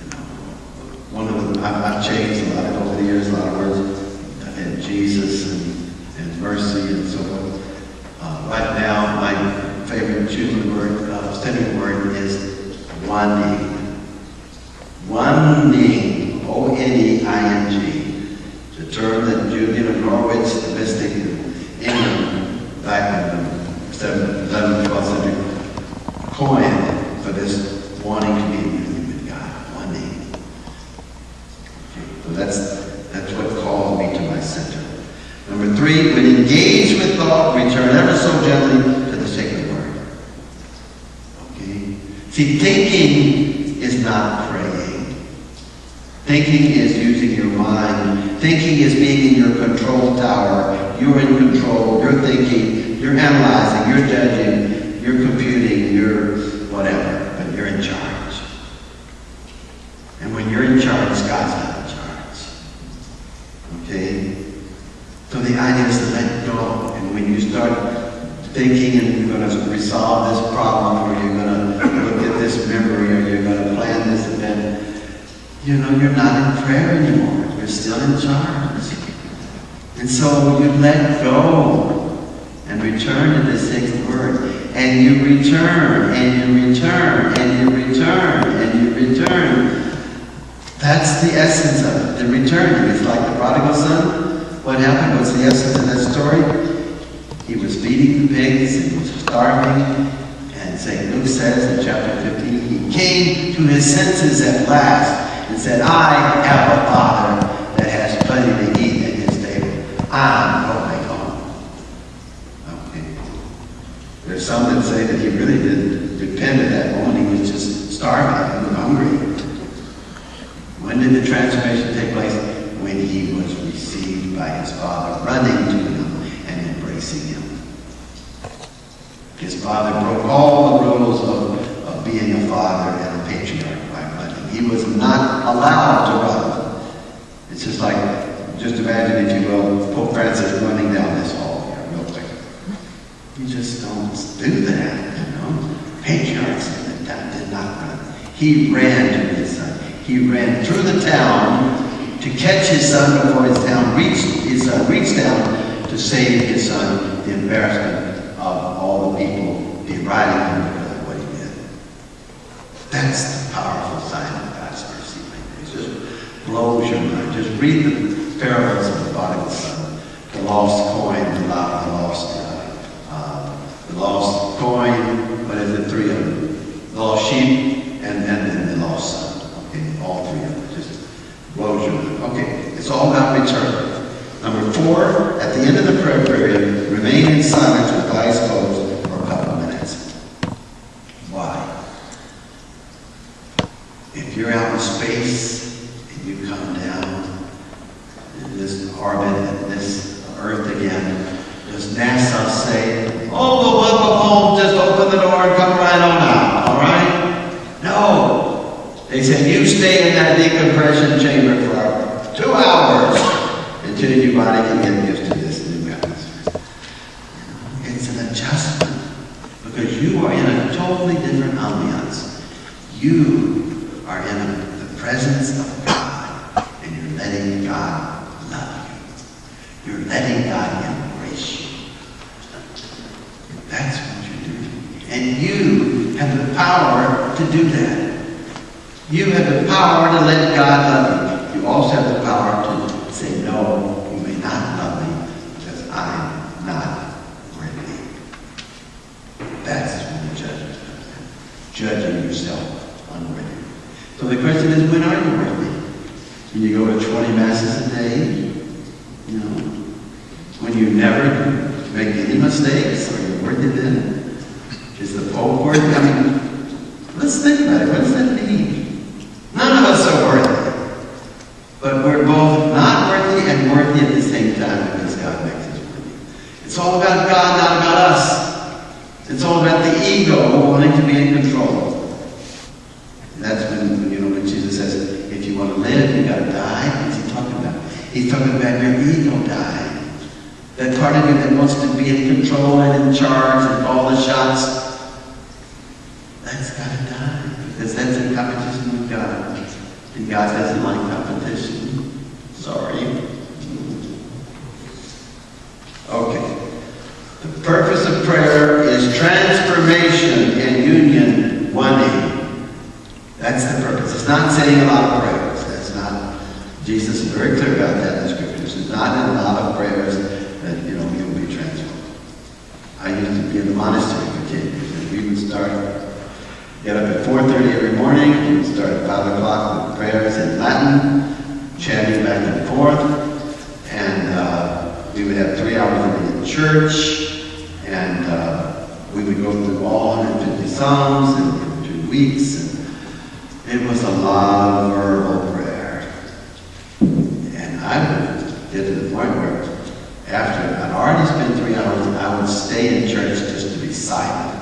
You know, one of them, I've changed a lot over the years, a lot of words, and Jesus and mercy and so on. Right now, my favorite choosing word, studying word is wanding. Wanding, O-N-E-I-N-G. The term that Julian of Norwich, the mystic in England, back in the 11th, 12th century, coined for this wanting to be with God. Wanting. Okay, so that's what called me to my center. Number 3, when engaged with thought, return ever so gently to the sacred word. Okay? See, thinking is not praying. Thinking is using your mind. Thinking is being in your control tower. You're in control. You're thinking. You're analyzing. You're judging. You're computing. You're whatever. But you're in charge. And when you're in charge, God's not in charge. Okay? So the idea is to let go. And when you start thinking and you're going to resolve this problem, or you're going to look at this memory, or you're going to plan this event, you know, you're not in prayer anymore. You're still in charge. And so you let go and return to the sixth word. And you return, and you return, and you return, and you return. That's the essence of it, the returning. It's like the prodigal son. What happened? What's the essence of that story? He was feeding the pigs, and he was starving. And St. Luke says in chapter 15, he came to his senses at last and said, I have a Father that has plenty to eat at his table. I'm going home. Okay. There's some that say that he really didn't repent at that moment. He was just starving. He was hungry. When did the transformation take place? When he was received by his Father, running to him and embracing him. His Father broke all the rules of being a father and a patriarch by running. He was not allowed to run. It's just like, just imagine, if you will, Pope Francis running down this hall here real quick. You just don't do that, you know. Patriarchs did not run. He ran to his son. He ran through the town to catch his son before his son reached down to save his son the embarrassment of all the people deriding him because of what he did. That's the powerful sign of God's mercy. It just blows your mind. Just read the parables of the prodigal son, the lost coin, the lost coin. What is it? Three of them: the lost sheep, and then the lost son. Okay, all three of them. Just blows your mind. Okay, it's all about return. Number 4, at the end of the prayer period, remain in silence with eyes closed for a couple of minutes. Why? If you're out in space and you come down in this orbit and this Earth again, does NASA say, oh, well, welcome home, just open the door and come right on out, all right? No. They said, you stay in that decompression chamber for 2 hours. Until your body can get used to this new atmosphere. It's an adjustment. Because you are in a totally different ambiance. You are in the presence of God. And you're letting God love you. You're letting God embrace you. That's what you're doing. And you have the power to do that. You have the power to let God love you. You also have the power to say, no, you may not love me because I'm not worthy. That's when the judgment comes in. Judging yourself unworthy. So the question is, when are you worthy? When you go to 20 masses a day? You know, when you never make any mistakes, are you worthy then? Is the Pope worthy? I mean, let's think about it. What does that mean? None of us are worthy. But we're both not worthy and worthy at the same time because God makes us worthy. It's all about God, not about us. It's all about the ego wanting to be in control. And that's when Jesus says, if you want to live, you got to die. What's he talking about? He's talking about your ego dying. That part of you that wants to be in control and in charge and call the shots, that's got to die. Because that's in competition with God. And God doesn't like competition. Sorry. Okay. The purpose of prayer is transformation and union, one aim. That's the purpose. It's not saying a lot of prayers. That's not. Jesus is very clear about that in the scriptures. It's not in a lot of prayers that you'll be transformed. I used to be in the monastery for 10 years, and we would get up at 4:30 every morning. We would start at 5 o'clock with prayers in Latin, chanting back and forth, and we would have 3 hours in church, and we would go through all 150 Psalms in 2 weeks. And it was a lot of verbal prayer. after I'd already spent 3 hours, I would stay in church just to be silent,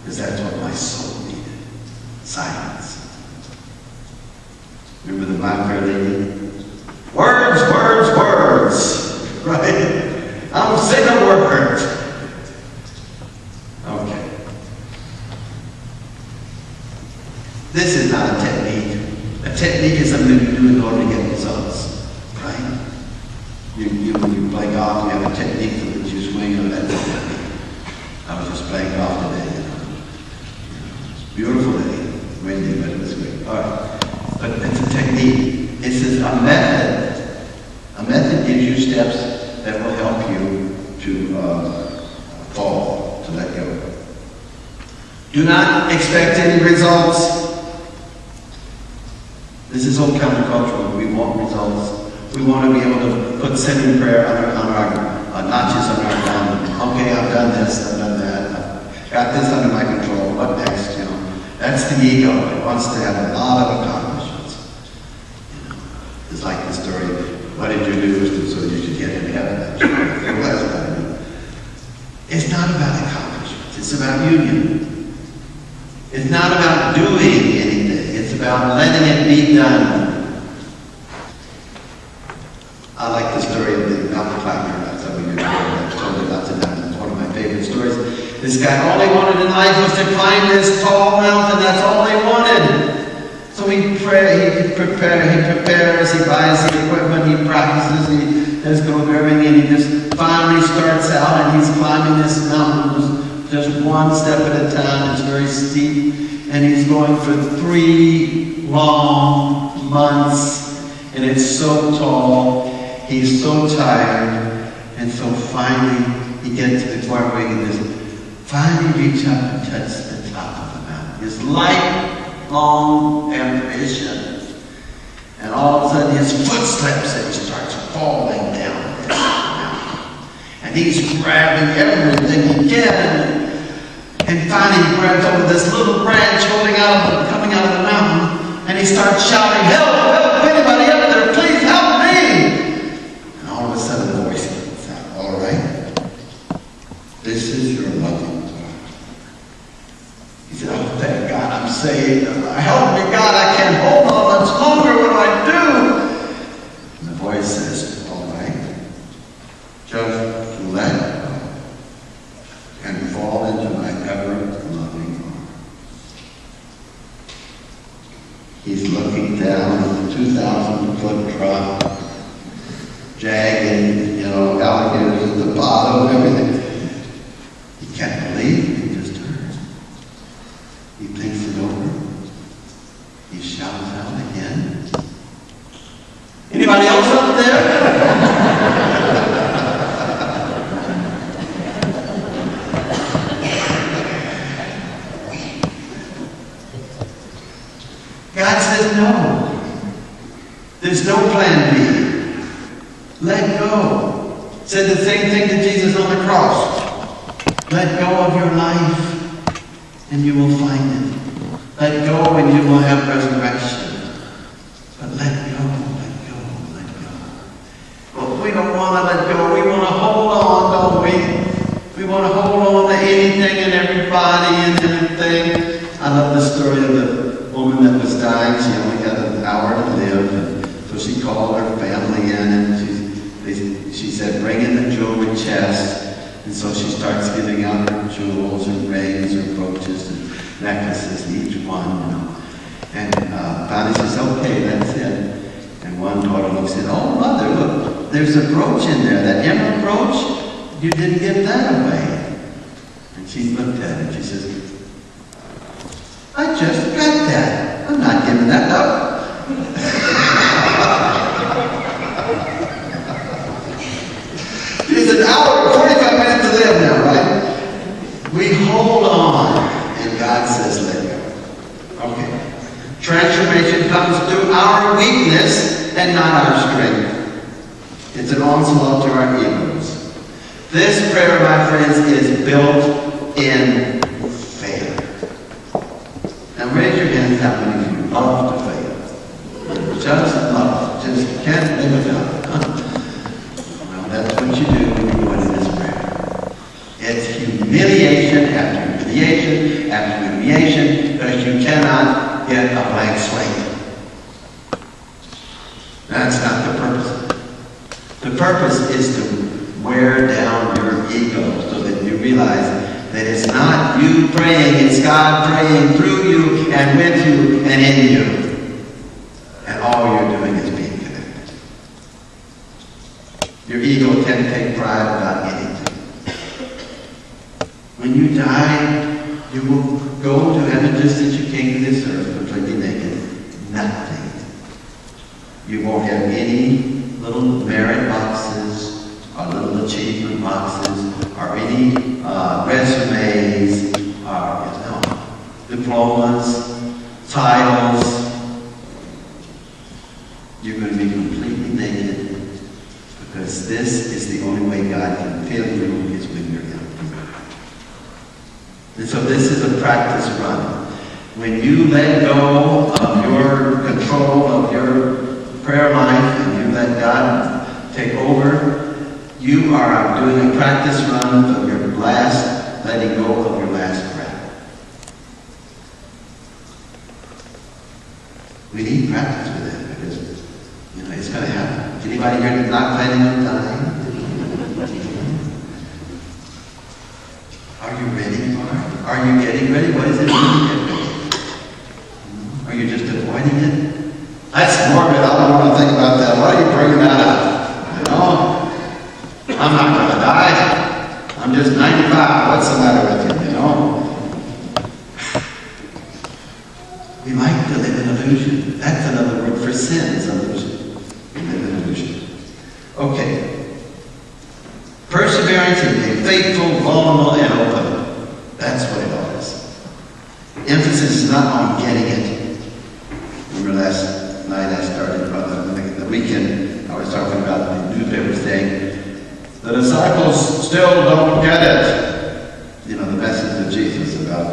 because that's what my soul needed. Silence. Remember the My Fair Lady? Words, words, words. Right? I'm sick of words. Okay. This is not a technique. A technique is something you do in order to get results. Right? When you play golf, you have a technique for which you swing, and that's a technique. I was just playing golf today. Beautiful day. Windy, but it was good. All right. But it's a technique. It's a method. A method gives you steps that will help you to fall, to let go. Do not expect any results. This is all countercultural. We want results. We want to be able to put sending prayer on our notches on our thumb. Okay, I've done this, I've done that. I've got this under my control. What next? You know, that's the ego. It wants to have a lot of accomplishments. You know, it's like the story. What did you do so you should get into heaven? It's not about accomplishments. It's about union. It's not about doing anything. It's about letting it be done. I like the story of the mountain climber. Some of you know, I've told you lots of times. It's one of my favorite stories. This guy, all he wanted in life was to climb this tall mountain. That's all he wanted. So he prepares, he buys the equipment, he practices, he does go everything, and he just finally starts out, and he's climbing this mountain just one step at a time. It's very steep, and he's going for 3 long months, and it's so tall. He's so tired, and so finally he gets to the point where he can just finally reach up and touch the top of the mountain. His lifelong ambition. And all of a sudden his foot slips and he starts falling down this mountain. And he's grabbing everything he can. And finally he grabs over this little branch coming out of the mountain, and he starts shouting, "Help! Help! Anybody up there? Please help me!" And all of a sudden the voice comes out. "All right, this is your loving God." He said, "Oh, thank God I'm saved. Help me, God, I can't hold on much longer. What do I do?" And the voice says, "All right, just let go and fall into my ever-loving arms." He's looking down at the 2,000-foot drop, jagged, alligators at the bottom, everything. He can't believe he just heard. He thinks it over. He shouts out again. Anybody else up there? God says no. There's no plan B. Let go. Said the same thing to Jesus on the cross. Let go of your life and you will find it. Let go and you will have resurrection. But let go, let go, let go. But we don't want to let go. We want to hold on, don't we? We want to hold on to anything and everybody and everything. I love the story of the woman that was dying. She only had an hour to live. And so she called her family in, and she said, "Bring in the jewelry chest." And so she starts giving out her jewels, her rings, her brooches, and necklaces, each one, And finally she says, "Okay, that's it." And one daughter looks at, "Oh, mother, look, there's a brooch in there, that emerald brooch. You didn't give that away." And she looked at it and she says, "I just got that. I'm not giving that up." It's an hour and 45 minutes to live now, right? We hold on, and God says, "Let go." Okay. Transformation comes through our weakness and not our strength. It's an onslaught to our egos. This prayer, my friends, is built in faith. Now raise your hands how many of you love to fail. Just love. Just can't live without it. Well, that's what you do. humiliation after humiliation after humiliation, because you cannot get a blank slate. That's not the purpose. The purpose is to wear down your ego so that you realize that it's not you praying, it's God praying through you and with you and in you. And all you're doing is being connected. Your ego can take pride about anything. When you die, you will go to heaven just as you came to this earth, completely naked. Nothing. You won't have any little merit boxes or little achievement boxes or any resumes or diplomas, titles. You're going to be completely naked, because this is the only way God can fill you is when you're empty. And so this is a practice run. When you let go of your control of your prayer life and you let God take over, you are doing a practice run of your last, letting go of your last breath. We need practice with that, because it's going to happen. Anybody here that's not planning on dying? Are you ready for it? Are you getting ready? What is it when you get ready? Are you just avoiding it? That's morbid. I don't want to think about that. Why are you bringing that up? I'm not going to die. I'm just 95. What's the matter with you? We like to live in illusion. That's another word for sin, is illusion. We live in illusion. Okay. Perseverance and being faithful, vulnerable, and open. That's what it all is. Emphasis is not on getting it. Remember last night I started about the weekend. I was talking about the newspaper saying, the disciples still don't get it. The message of Jesus about,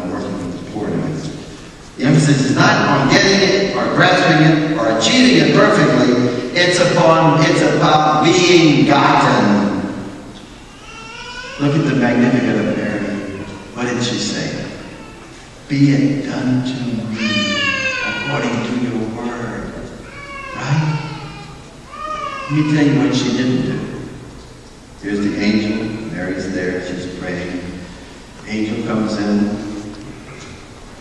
working with the poor. The emphasis is not on getting it or grasping it or achieving it perfectly. It's about being gotten. Look at the Magnificat of Mary. What did she say? Be it done to me according to your word. Right? Let me tell you what she didn't do. Here's the angel. Mary's there. She's praying. Angel comes in.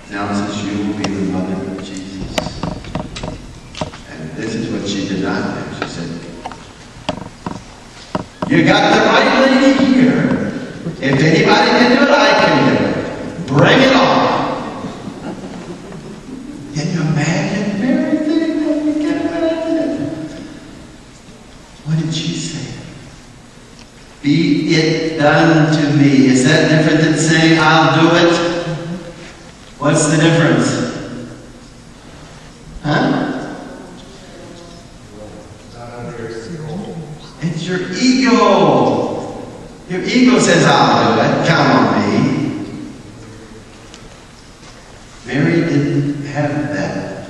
Announces you will be the mother of Jesus. And this is what she did not do. She said, you got the right lady here. If anybody can do it, I can do it. Bring it on. Can you imagine Mary thinking, what did she say? Be it done to me. Is that different than saying, I'll do it? What's the difference? Huh? It's your ego. Your ego says, I'll do it. Count on me. Mary didn't have that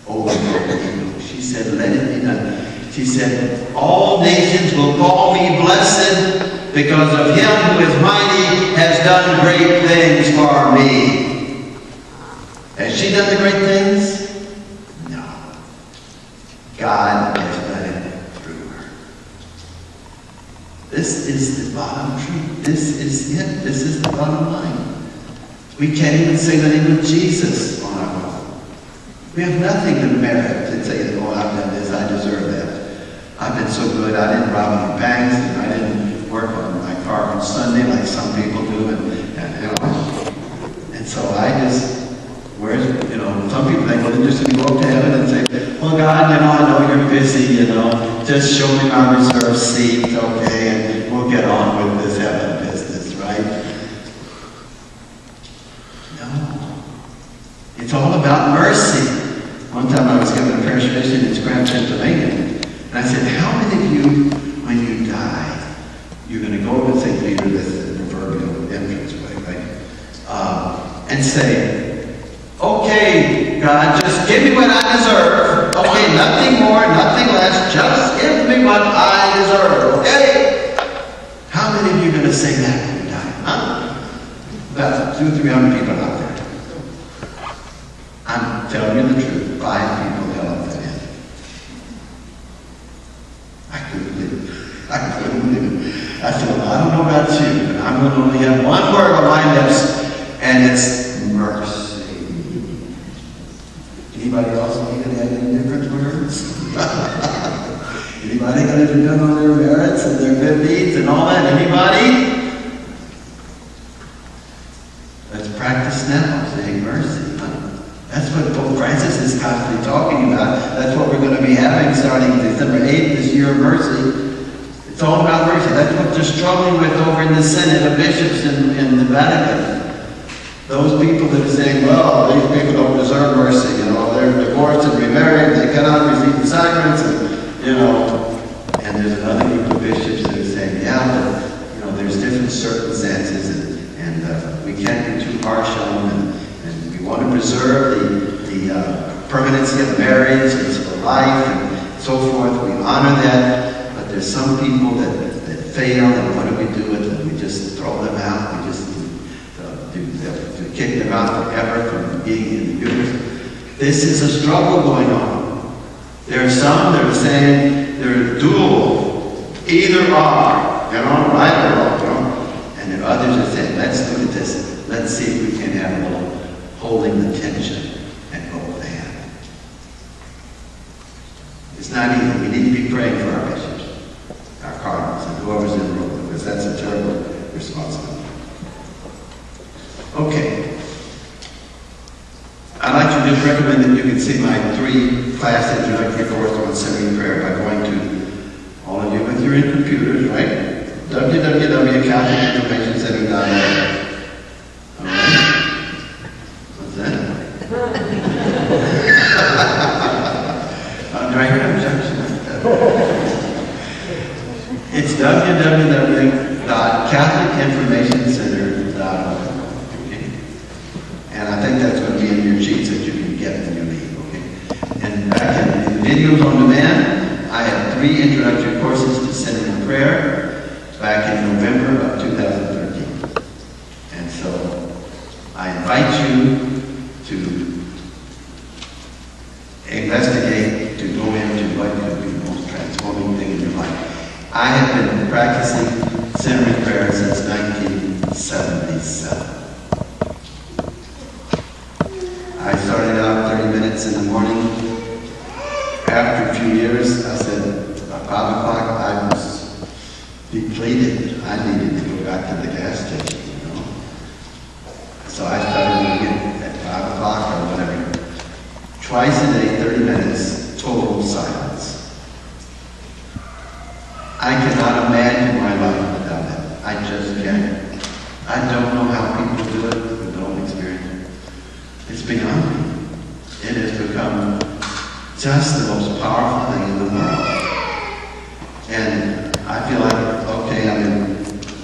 overwhelming ego. She said, let it be done. She said, all nations will call me blessed because of him who is mighty has done great things for me. Has she done the great things? No. God has done it through her. This is the bottom truth. This is it. This is the bottom line. We can't even say the name of Jesus on our own. We have nothing to merit to say, oh, I've done this, I deserve that. I've been so good, I didn't rob any banks, and I didn't work on my car on Sunday like some people do, and so I just, some people think, well, they're just going to go up to heaven and say, well, God, I know you're busy, just show me my reserved seat, okay, and we'll get on with this heaven business, right? No. It's all about mercy. One time I was giving a parish mission in Scranton, Pennsylvania, and I said, how many of you, when you die, you're going to go up and say, Peter, this is the proverbial entranceway, right? And say, okay, God, just give me what I deserve. Okay, nothing more, nothing less. Just give me what I deserve. Okay? How many of you are going to say that when you die? 200-300 people out there. I'm telling you the truth. 5 people held up their hand. I couldn't believe it. I couldn't believe it. I said, well, I don't know about you, but I'm going to only have one word on my lips, and it's mercy. Anybody else need to add any different words? Anybody going to depend on their merits and their good deeds and all that? Anybody? Let's practice now, saying mercy. That's what Pope Francis is constantly talking about. That's what we're going to be having starting December 8th, this year of mercy. It's all about mercy. That's what they're struggling with over in the Senate of bishops in the Vatican. Those people that are saying, well, these people don't deserve mercy. You know, they're divorced and remarried. They cannot receive the sacraments. And, you know, and there's another group of bishops that are saying, yeah, but, you know, there's different circumstances, and we can't be too harsh on them. And we want to preserve the permanency of marriage and for life and so forth. We honor that. But there's some people that fail, and what do we do with them? We just throw them out. We just kick them out forever from being in the universe. This is a struggle going on. There are some that are saying they're dual, either or, you know, right or wrong, you know. And there are others that say, let's look at this. Let's see if we can have a little holding the tension at both ends. It's not easy. We need to be praying for our bishops, our cardinals, and whoever's in Rome, because that's a terrible responsibility. Okay. I'd like to just recommend that you can see my 3-class introductory course on seminary prayer by going to, all of you with your computers, right? www.catholinformationcenter.org. All right? What's that? Do I hear an objection? It's www.catholicinformationcenter.org. And I think that's going to be in your sheets that you can get when you leave, okay? And back in the videos on demand, I have 3 introductory courses to seminary prayer back in November of 2013. And so I invite you to investigate, to go into what could be the most transforming thing in your life. I have been practicing seminary prayer since 1977. I started out 30 minutes in the morning. After a few years, I said, about 5 o'clock, I was depleted. I needed to go back to the gas station, you know. So I started doing it at 5 o'clock or whatever. Twice a day, 30 minutes, total silence. I cannot imagine my life without it. I just can't. I don't know how people do it who don't experience it. It's beyond me. It has become just the most powerful thing in the world. And I feel like, okay, I'm in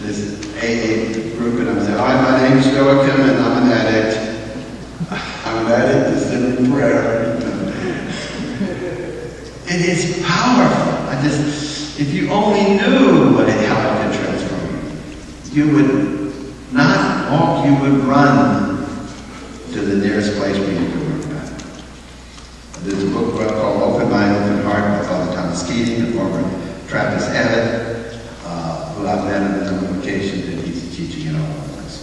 this AA group, and I'm saying, all right, my name's Joachim, and I'm an addict. I'm an addict to seminary prayer. It is powerful. If you only knew how it could transform you, you would not walk, you would run to the nearest place where you can work at. There's a book called Open Mind, Open Heart by Father Thomas Keating, the former Trappist abbot, who I've met on a number of occasions, and he's teaching it all over the place.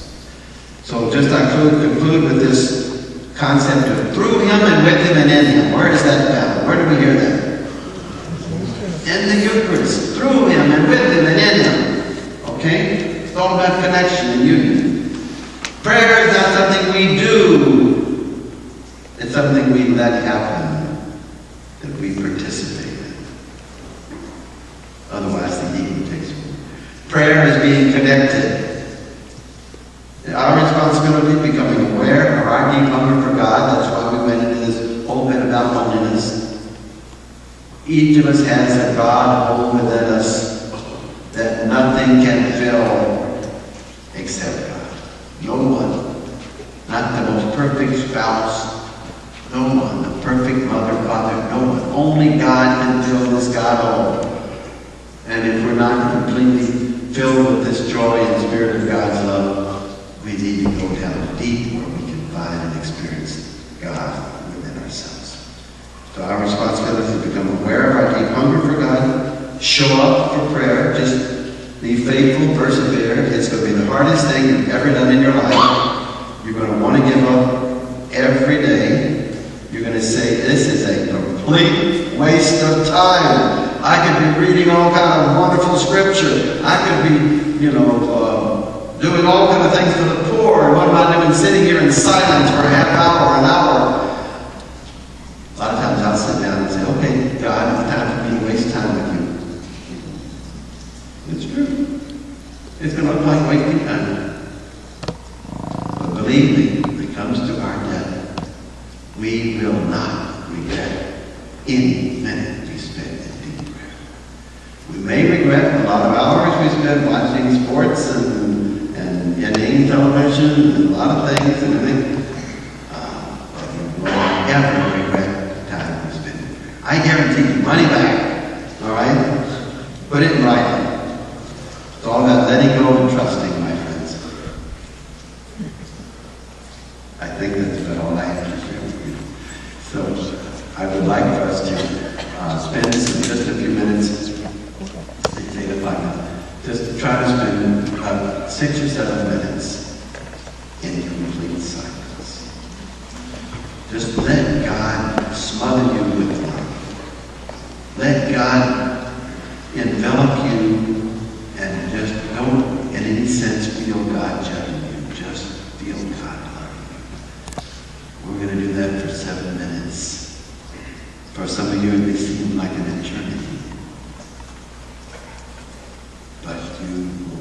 So just I conclude with this concept of through him and with him and in him. Where is that found? Where do we hear that? In the Eucharist, through him and with him and in him. Okay? It's all about connection and union. Prayer is not something we do. It's something we let happen, that we participate in. Otherwise, the ego takes over. Prayer is being connected. Our responsibility is becoming aware of our deep hunger for God. That's why we went into this whole bit about loneliness. Each of us has a God whole within us that nothing can fill except God. No one, not the most perfect spouse, no one, the perfect mother, father, no one. Only God can fill this God hole. And if we're not completely filled with this joy and spirit of God's love, we need to go down. deep where we can find and experience God within ourselves. So our responsibility is to become aware of our deep hunger for God, show up for prayer, just be faithful, persevere. It's going to be the hardest thing you've ever done in your life. You're going to want to give up every day. You're going to say, this is a complete waste of time. I could be reading all kind of wonderful scripture. I could be, doing all kind of things for the poor. And what am I doing? Sitting here in silence for a half hour or an hour. A lot of times I'll sit down and say, okay, God, it's time for me to waste time with you. It's true. It's going to look like wasting time. But believe me, when it comes to our death, we will not regret any minute we spent in deep prayer. We may regret a lot of hours we spent watching sports and getting television and a lot of things and everything. But we will never regret the time we spent in prayer. I guarantee you money back. All right? Put it in writing. It's all about letting go and trusting, my friends. I think that's about all I have to share with you. So I would like for us to spend just a few minutes, 8 to 5 minutes, just to try to spend about 6 or 7 minutes in complete silence. Just let God smother you with love. Let God envelop you and just don't in any sense feel God judging you. Just feel God loving you. We're going to do that for 7 minutes. For some of you, it may seem like an eternity. But you